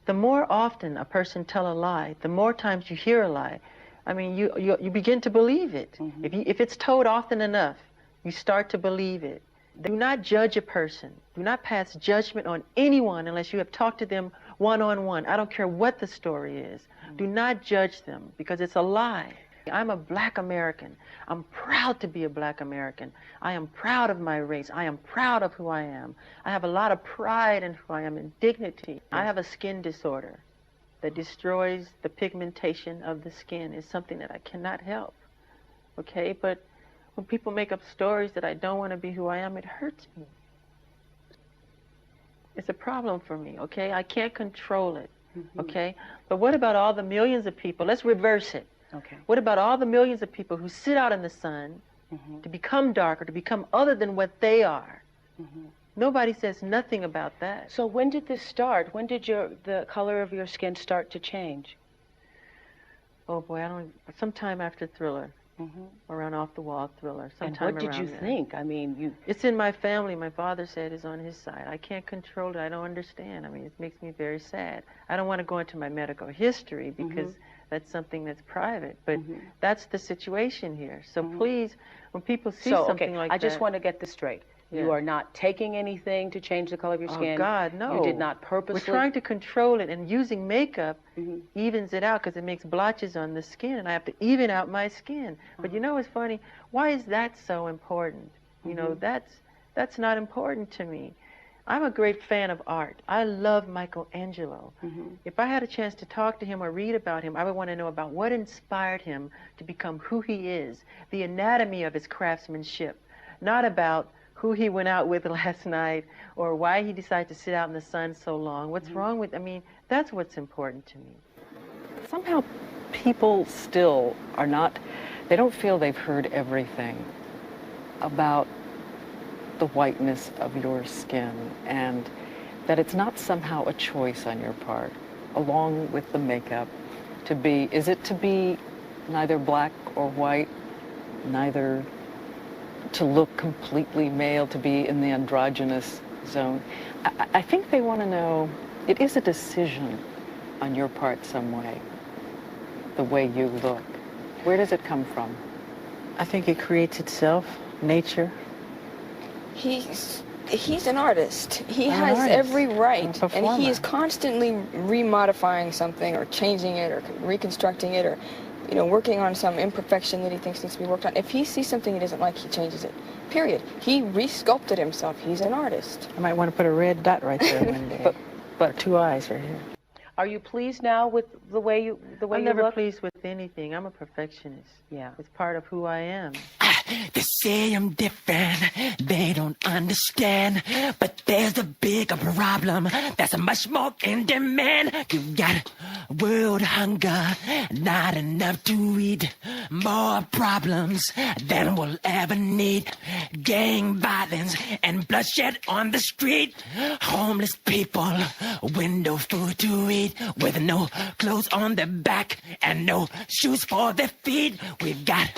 the more often a person tell a lie, the more times you hear a lie, I mean, you begin to believe it. Mm-hmm. If it's told often enough, you start to believe it. Do not judge a person. Do not pass judgment on anyone unless you have talked to them one-on-one. I don't care what the story is. Mm-hmm. Do not judge them because it's a lie. I'm a black American. I'm proud to be a black American. I am proud of my race. I am proud of who I am. I have a lot of pride in who I am and dignity. Yes. I have a skin disorder that destroys the pigmentation of the skin. Is something that I cannot help, okay? But when people make up stories that I don't want to be who I am, it hurts me. It's a problem for me, okay? I can't control it, okay? But what about all the millions of people? Let's reverse it.
Okay.
What about all the millions of people who sit out in the sun to become darker, to become other than what they are? Nobody says nothing about that.
So when did this start? When did the color of your skin start to change?
Oh boy, sometime after Thriller. Around Off the Wall, Thriller. Sometime
and what did you think? I mean,
it's in my family. My father said it's on his side. I can't control it. I don't understand. I mean, it makes me very sad. I don't want to go into my medical history because that's something that's private. But that's the situation here. So please, when people see something like that.
I just want to get this straight. Yeah. You are not taking anything to change the color of your skin.
Oh, God, no.
You did not purposely.
We're trying to control it, and using makeup evens it out because it makes blotches on the skin, and I have to even out my skin. But you know what's funny? Why is that so important? You know, that's not important to me. I'm a great fan of art. I love Michelangelo. If I had a chance to talk to him or read about him, I would want to know about what inspired him to become who he is, the anatomy of his craftsmanship, not about
who he went out with last night or why he decided to sit out in the sun so long. What's wrong with, I mean, that's what's important to me.
Somehow people still are not, they don't feel they've heard everything about the whiteness of your skin, and that it's not somehow a choice on your part, along with the makeup, to be, is it to be neither black or white, neither to look completely male, to be in the androgynous zone? I think they want to know, it is a decision on your part some way, the way you look. Where does it come from?
I think it creates itself, nature.
He's an artist. He has every right, and he is constantly remodifying something or changing it or reconstructing it or, you know, working on some imperfection that he thinks needs to be worked on. If he sees something he doesn't like, he changes it. Period. He resculpted himself. He's an artist.
I might want to put a red dot right there one day. but 2 eyes right here.
Are you pleased now with the way you look?
I'm never pleased with anything. I'm a perfectionist. Yeah. It's part of who I am.
They say I'm different, they don't understand. But there's a bigger problem that's much more in demand. You got world hunger, not enough to eat. More problems than we'll ever need. Gang violence and bloodshed on the street. Homeless people with no food to eat, with no clothes on their back and no shoes for their feet. We've got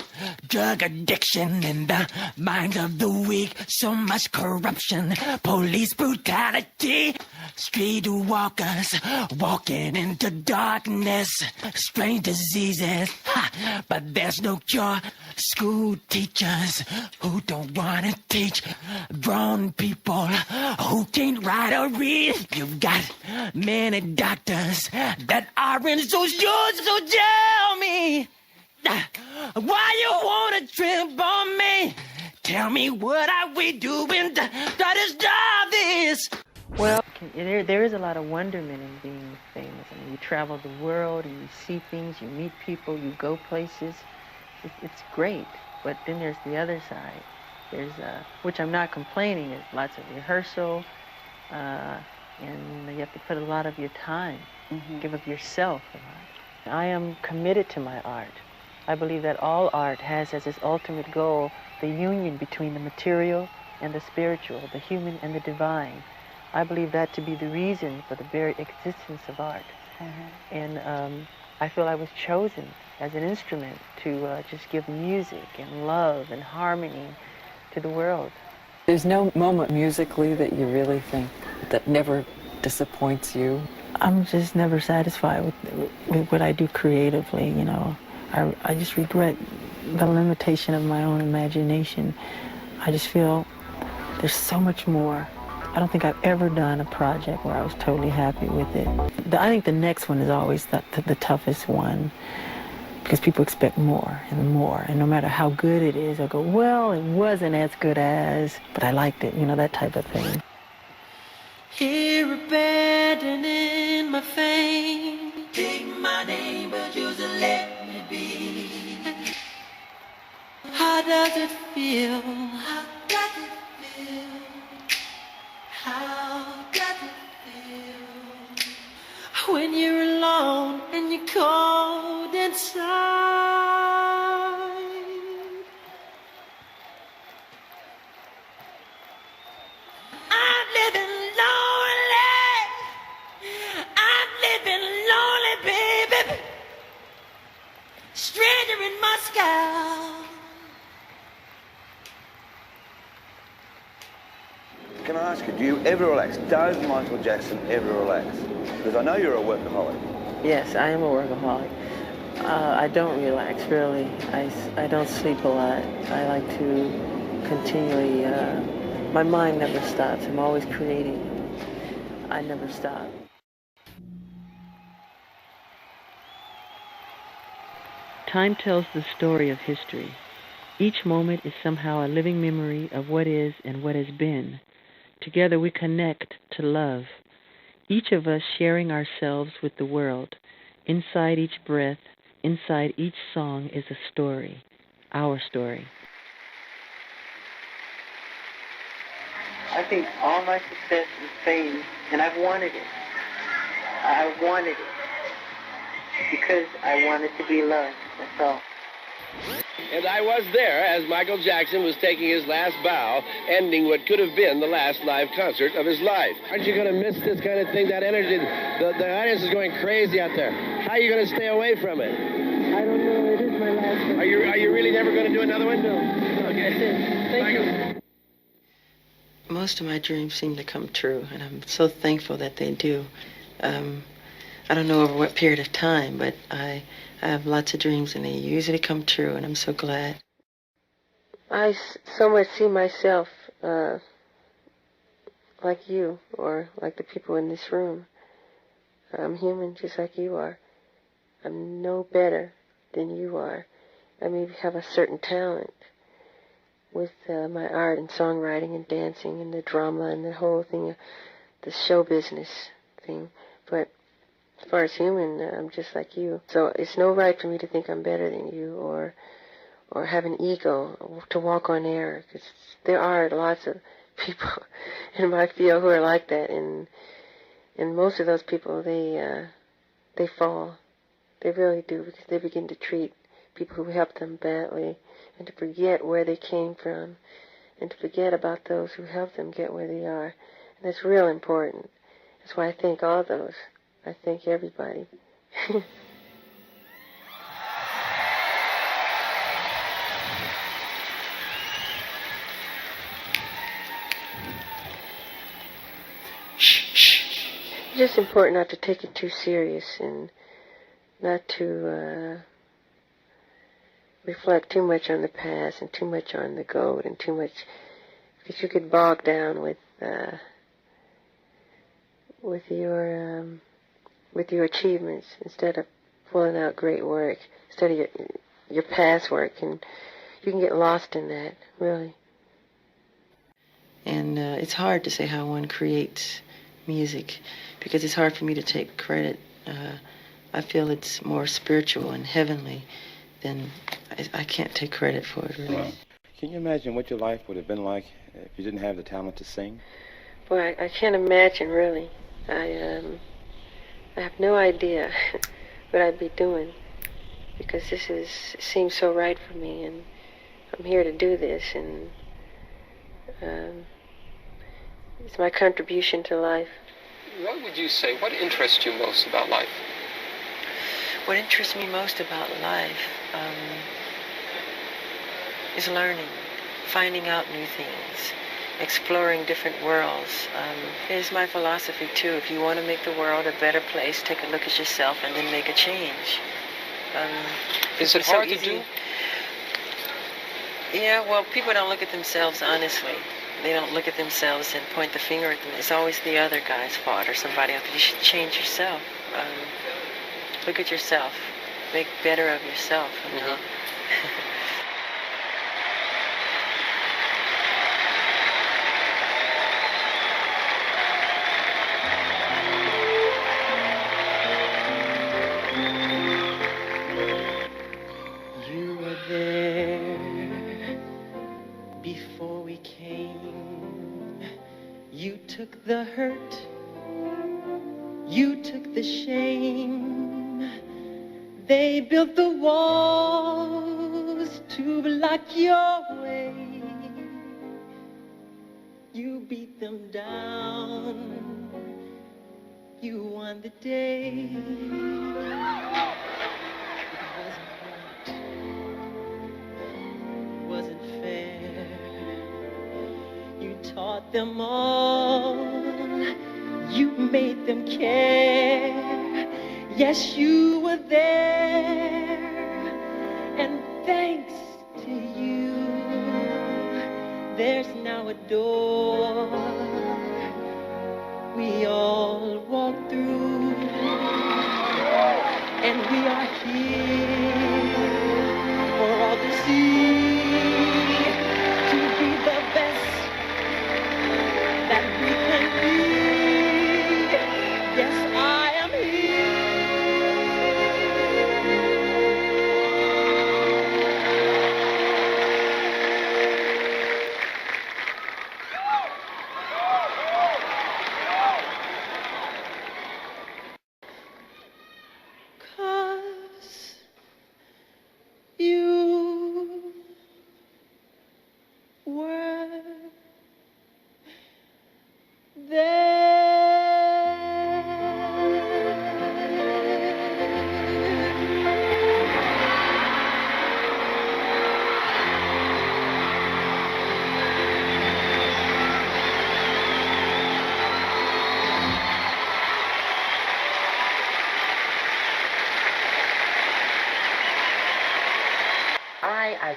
drug addiction in the minds of the weak, so much corruption, police brutality, street walkers walking into darkness, strange diseases, but there's no cure. School teachers who don't want to teach, grown people who can't write or read. You've got many doctors that aren't so sure, so tell me why you wanna trip on me? Tell me what are we doing to try to stop this?
Well, there is a lot of wonderment in being famous. I mean, you travel the world and you see things, you meet people, you go places. It's great. But then there's the other side. There's, which I'm not complaining, there's lots of rehearsal, and you have to put a lot of your time, give of yourself a lot. I am committed to my art. I believe that all art has as its ultimate goal the union between the material and the spiritual, the human and the divine. I believe that to be the reason for the very existence of art. And I feel I was chosen as an instrument to just give music and love and harmony to the world.
There's no moment musically that you really think that never disappoints you?
I'm just never satisfied with what I do creatively, you know. I just regret the limitation of my own imagination. I just feel there's so much more. I don't think I've ever done a project where I was totally happy with it. I think the next one is always the toughest one, because people expect more and more. And no matter how good it is, they'll go, well, it wasn't as good as, but I liked it, you know, that type of thing.
Here abandoning my fame, take my name, but you just let me be. How does it feel? How does it feel? How does it feel when you're alone and you're cold inside? I'm living lonely. I'm living lonely, baby. Stranger in Moscow.
Can I ask you, do you ever relax? Does Michael Jackson ever relax? Because I know you're a workaholic.
Yes, I am a workaholic. I don't relax, really. I don't sleep a lot. I like to continually, my mind never stops. I'm always creating. I never stop. Time tells the story of history. Each moment is somehow a living memory of what is and what has been. Together we connect to love, each of us sharing ourselves with the world. Inside each breath, inside each song is a story, our story.
I think all my success is fame, and I've wanted it. I wanted it because I wanted to be loved. That's all.
And I was there as Michael Jackson was taking his last bow, ending what could have been the last live concert of his life. Aren't you going to miss this kind of thing, that energy? The audience is going crazy out there. How are you going to stay away from it?
I don't know. It is my last one.
Are you really never going to do another one?
No. Okay. That's it. Thank you.
Most of my dreams seem to come true, and I'm so thankful that they do. I don't know over what period of time, but I have lots of dreams, and they usually come true, and I'm so glad.
I so much see myself like you, or like the people in this room. I'm human just like you are. I'm no better than you are. I may have a certain talent with my art and songwriting and dancing and the drama and the whole thing, the show business thing. But as far as human, I'm just like you. So it's no right for me to think I'm better than you or have an ego to walk on air. Because there are lots of people in my field who are like that, and most of those people, they fall. They really do, because they begin to treat people who helped them badly, and to forget where they came from, and to forget about those who helped them get where they are. And that's real important. That's why I thank all those. I thank everybody. It's just important not to take it too serious and not to reflect too much on the past and too much on the gold and too much, because you get bogged down with your achievements instead of pulling out great work, instead of your past work, and you can get lost in that, really.
And it's hard to say how one creates music, because it's hard for me to take credit. I feel it's more spiritual and heavenly than I can't take credit for it, really.
Well, can you imagine what your life would have been like if you didn't have the talent to sing?
Boy, I can't imagine, really. I have no idea what I'd be doing, because seems so right for me, and I'm here to do this, and it's my contribution to life.
What would you say, what interests you most about life?
What interests me most about life is learning, finding out new things, exploring different worlds. It is my philosophy, too. If you want to make the world a better place, take a look at yourself and then make a change.
Is it hard to do?
Yeah, well, people don't look at themselves honestly. They don't look at themselves and point the finger at them. It's always the other guy's fault or somebody else. You should change yourself. Look at yourself. Make better of yourself, you know?
You were there before we came. You took the hurt. You took the shame. They built the walls to block your way. You beat them down. You won the day. It wasn't fair. You taught them all. You made them care. Yes, you were there. And thanks to you, there's now a door we all walk through. And we are here for all to see, to be the best that we can be. Yes, I am here.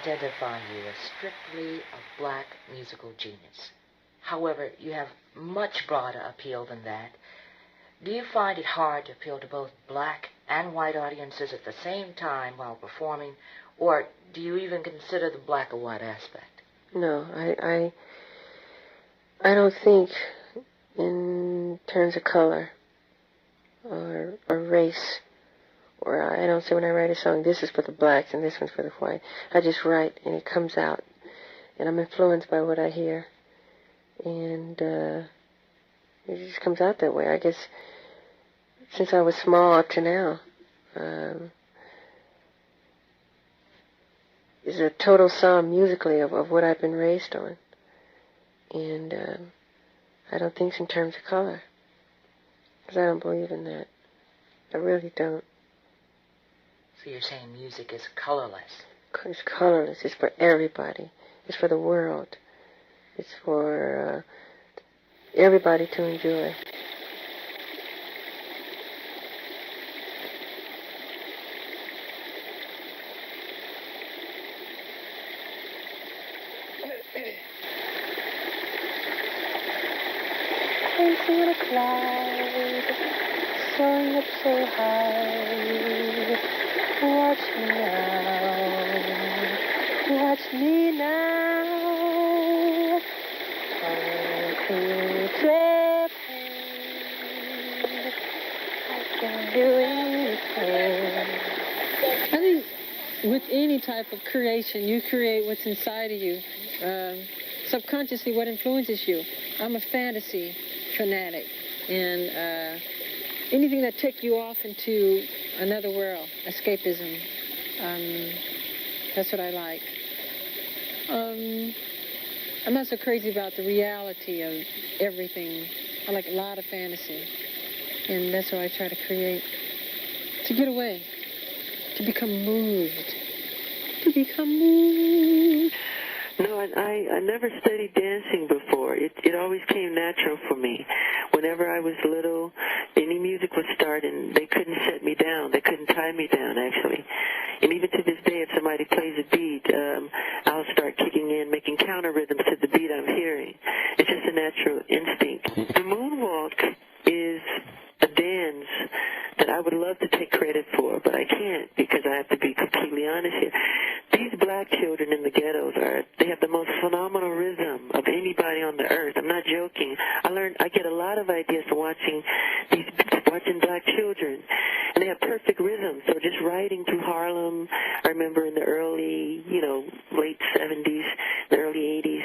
identify you as strictly a black musical genius. However, you have much broader appeal than that. Do you find it hard to appeal to both black and white audiences at the same time while performing, or do you even consider the black or white aspect?
No, I don't think in terms of color or race, or I don't say when I write a song, this is for the blacks and this one's for the white. I just write and it comes out, and I'm influenced by what I hear, and it just comes out that way. I guess since I was small up to now, is a total sum musically of what I've been raised on. And I don't think it's in terms of color, because I don't believe in that. I really don't.
So you're saying music is colorless?
It's colorless. It's for everybody. It's for the world. It's for everybody to enjoy.
Facing a cloud, soaring up so high. Watch me now, watch me now. Come to Japan, I can do anything.
I think with any type of creation, you create what's inside of you. Subconsciously, what influences you. I'm a fantasy fanatic, and anything that took you off into another world, escapism, that's what I like. I'm not so crazy about the reality of everything. I like a lot of fantasy, and that's what I try to create, to get away, to become moved,
No, I never studied dancing before. It always came natural for me. Whenever I was little, any music would start and they couldn't set me down. They couldn't tie me down, actually. And even to this day, if somebody plays a beat, I'll start kicking in, making counter rhythms to the beat I'm hearing. It's just a natural instinct. The moonwalk is a dance that I would love to take credit for, but I can't because I have to be completely honest here. These black children in the ghettos they have the most phenomenal rhythm of anybody on the earth. I'm not joking. I get a lot of ideas from watching black children, and they have perfect rhythm. So just riding through Harlem, I remember in the early, late 70s, the early 80s,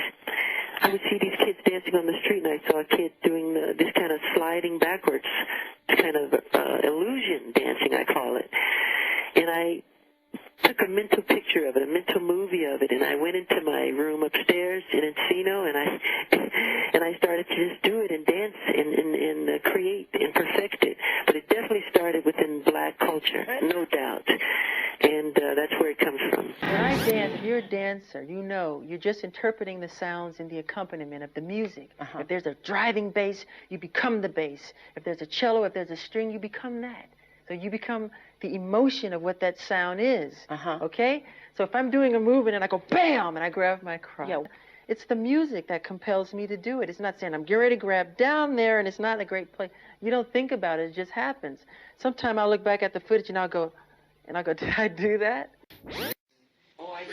I would see these kids dancing on the street, and I saw a kid doing this kind of sliding backwards, kind of illusion dancing, I call it. And I took a mental picture of it, a mental movie of it, and I went into my room upstairs in Encino, and I started to just do it and dance and create and perfect it. But it definitely started within black culture, no doubt. And that's where it comes from.
When I dance, if you're a dancer, you're just interpreting the sounds and the accompaniment of the music. If there's a driving bass, you become the bass. If there's a cello, if there's a string, you become that. So you become the emotion of what that sound is, okay? So if I'm doing a movement and I go bam, and I grab my crop, it's the music that compels me to do it. It's not saying I'm getting ready to grab down there and it's not a great play. You don't think about it, it just happens. Sometime I'll look back at the footage and I'll go, did I do that?
Oh, I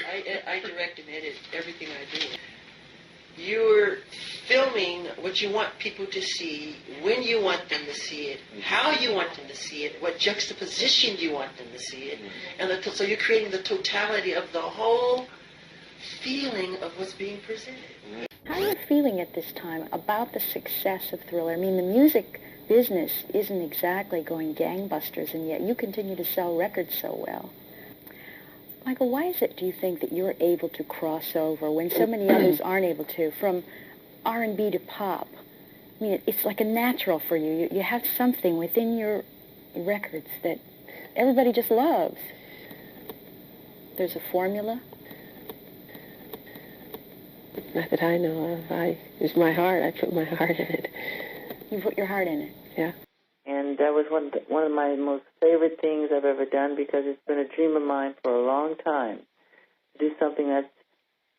direct and edit everything I do. You're filming what you want people to see, when you want them to see it, how you want them to see it, what juxtaposition you want them to see it, and so you're creating the totality of the whole feeling of what's being presented.
How are you feeling at this time about the success of Thriller? I mean, the music business isn't exactly going gangbusters, and yet you continue to sell records so well. Michael, why is it, do you think, that you're able to cross over when so many others aren't able to, from R&B to pop? I mean, it's like a natural for you. You have something within your records that everybody just loves. There's a formula?
Not that I know of. It's my heart. I put my heart in it.
You put your heart in it?
Yeah.
And that was one of my most favorite things I've ever done, because it's been a dream of mine for a long time do something that's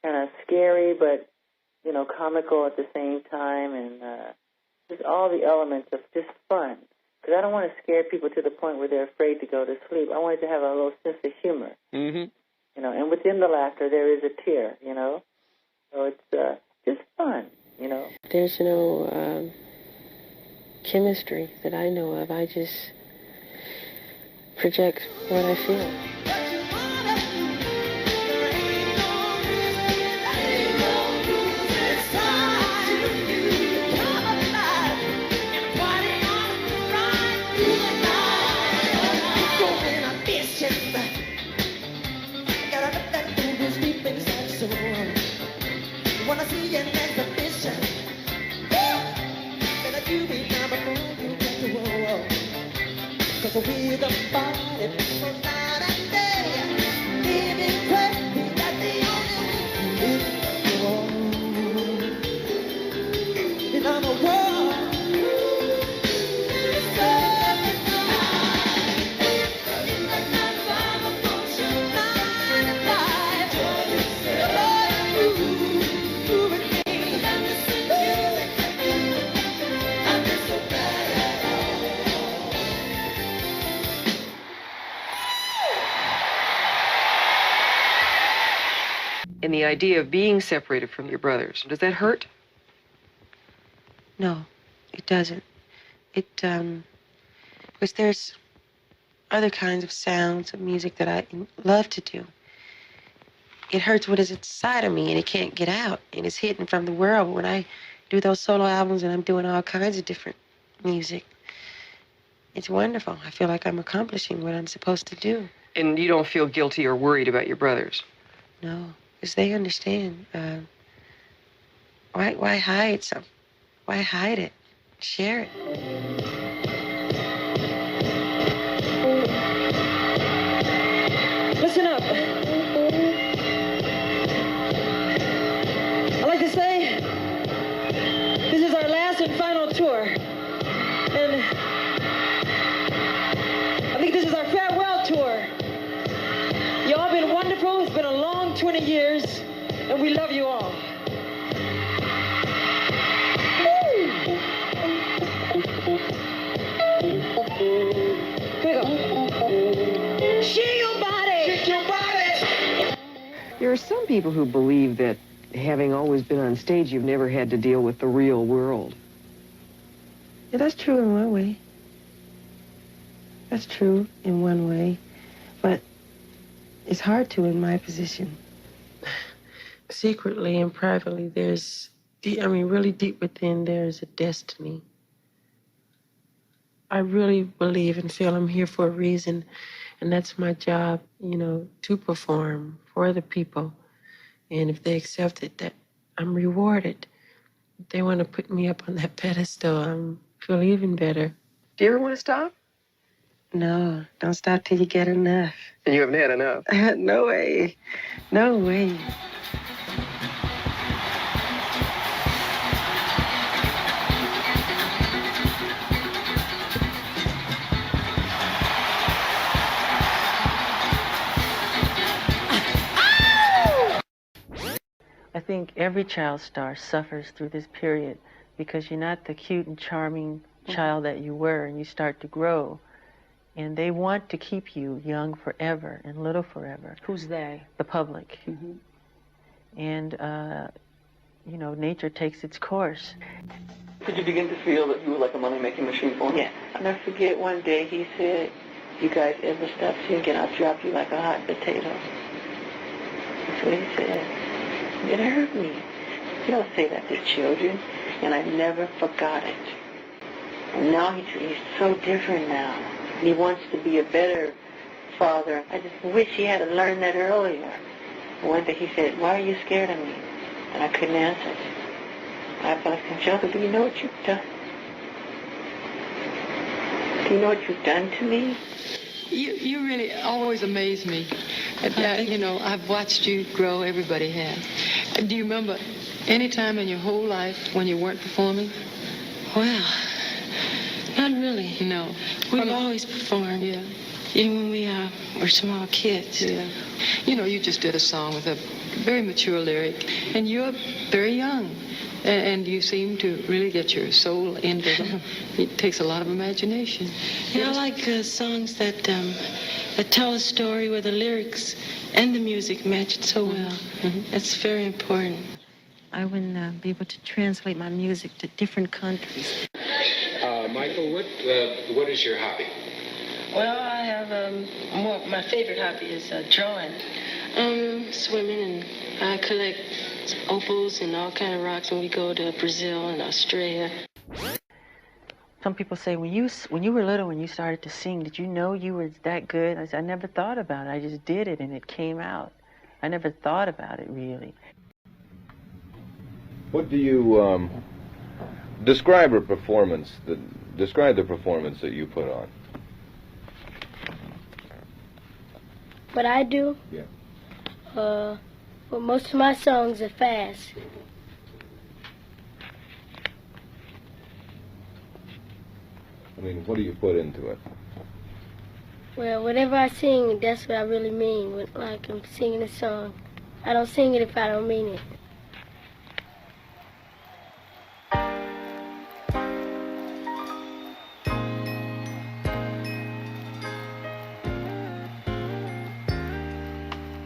kind of scary, but, you know, comical at the same time, and just all the elements of just fun. Because I don't want to scare people to the point where they're afraid to go to sleep. I want it to have a little sense of humor.
Mm-hmm.
You know, and within the laughter, there is a tear, you know. So it's just fun, you know.
There's no chemistry that I know of. I just project what I feel.
Wanna see an exhibition? Better you be down before you get to war. 'Cause we're the body for night and day. Living crazy, that's the only way to live. And I'm a war.
And the idea of being separated from your brothers, does that hurt?
No, it doesn't. Because there's other kinds of sounds of music that I love to do. It hurts what is inside of me, and it can't get out, and it's hidden from the world. When I do those solo albums and I'm doing all kinds of different music, it's wonderful. I feel like I'm accomplishing what I'm supposed to do.
And you don't feel guilty or worried about your brothers?
No, because they understand. Why hide something? Why hide it? Share it.
Listen up. I'd like to say this is our last and final tour. And I think this is our farewell tour. Y'all been wonderful. It's been a long 20 years, and we love you all. Shake your body! Shake your body!
There are some people who believe that having always been on stage, you've never had to deal with the real world.
Yeah, that's true in one way. That's true in one way. But it's hard to in my position. Secretly and privately, really deep within, there's a destiny. I really believe and feel I'm here for a reason, and that's my job, to perform for the people. And if they accept it, that I'm rewarded. If they want to put me up on that pedestal, I feel even better.
Do you ever want to stop?
No, don't stop till you get enough.
And you haven't had enough?
No way. No way. I think every child star suffers through this period because you're not the cute and charming child that you were, and you start to grow. And they want to keep you young forever and little forever.
Who's they?
The public.
Mm-hmm.
And, nature takes its course.
Did you begin to feel that you were like a money-making machine for him?
Yeah. I'll never forget one day he said, "You guys ever stop singing, I'll drop you like a hot potato." That's what he said. It hurt me. You don't say that to children. And I never forgot it. And now he's so different now. He wants to be a better father. I just wish he had learned that earlier. One day he said, "Why are you scared of me?" And I couldn't answer. I felt like, "Joseph, do you know what you've done? Do you know what you've done to me?"
You really always amaze me. I've watched you grow, everybody has. Do you remember any time in your whole life when you weren't performing?
Well, not really.
No.
We've always performed.
Yeah. even when we were small kids.
Yeah.
You know, you just did a song with a very mature lyric, and you're very young. And you seem to really get your soul into them. It takes a lot of imagination.
Yeah, I like songs that tell a story where the lyrics and the music match it so well. That's very important. I wouldn't be able to translate my music to different countries.
Michael, what is your hobby?
Well, I have my favorite hobby is drawing, swimming, and I collect opals and all kind of rocks when we go to Brazil and Australia.
Some people say, when you were little, when you started to sing, did you know you were that good? I said, I never thought about it. I just did it, and it came out. I never thought about it, really.
What do you describe a performance? Describe the performance that you put on.
What I do?
Yeah.
Well, most of my songs are fast.
I mean, what do you put into it?
Well, whatever I sing, that's what I really mean. Like I'm singing a song. I don't sing it if I don't mean it.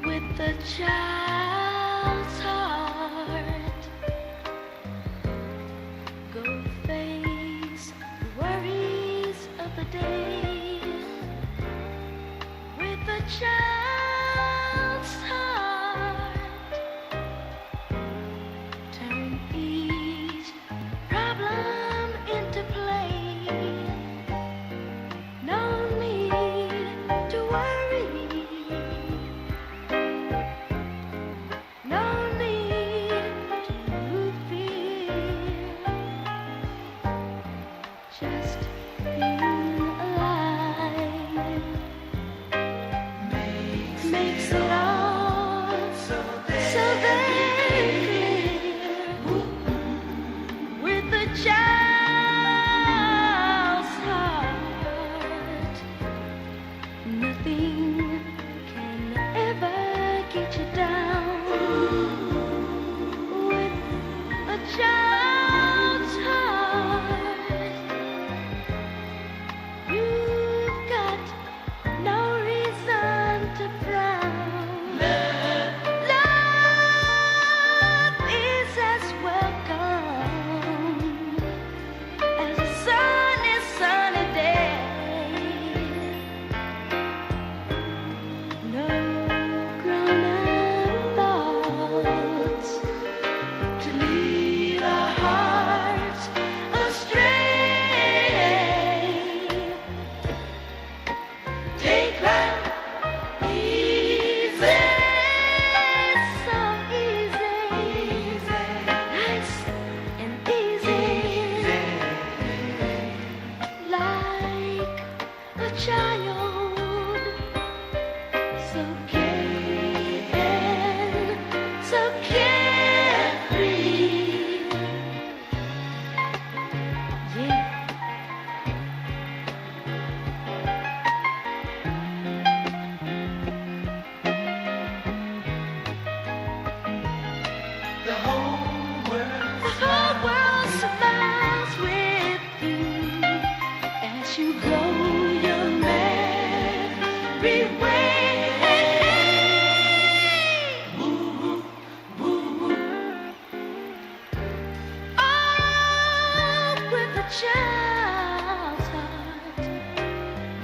With the child's heart, go face the worries of the day. With the child's heart, turn each problem into play. No need to worry. No need to fear. Just being alive makes it all so very clear. With the child's heart, nothing can ever get you down. With a child's heart, you've got no reason to frown. Love is as welcome as a sunny day. No grown-up thoughts to lead our hearts astray. Take life easy, so easy, nice and easy, like a child, so gay and so carefree. Yeah. The whole world smiles with you as you go your merry way. Woo, woo, woo. Oh, with a child's heart,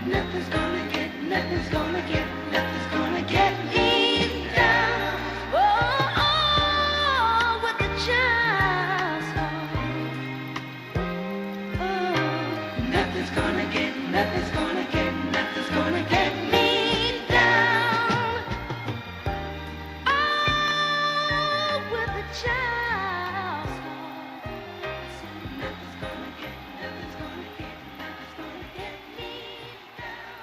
nothing's gonna get me down. Oh, with a child's heart, oh, nothing's gonna get me down. Oh, with a child's heart, nothing's gonna get me down.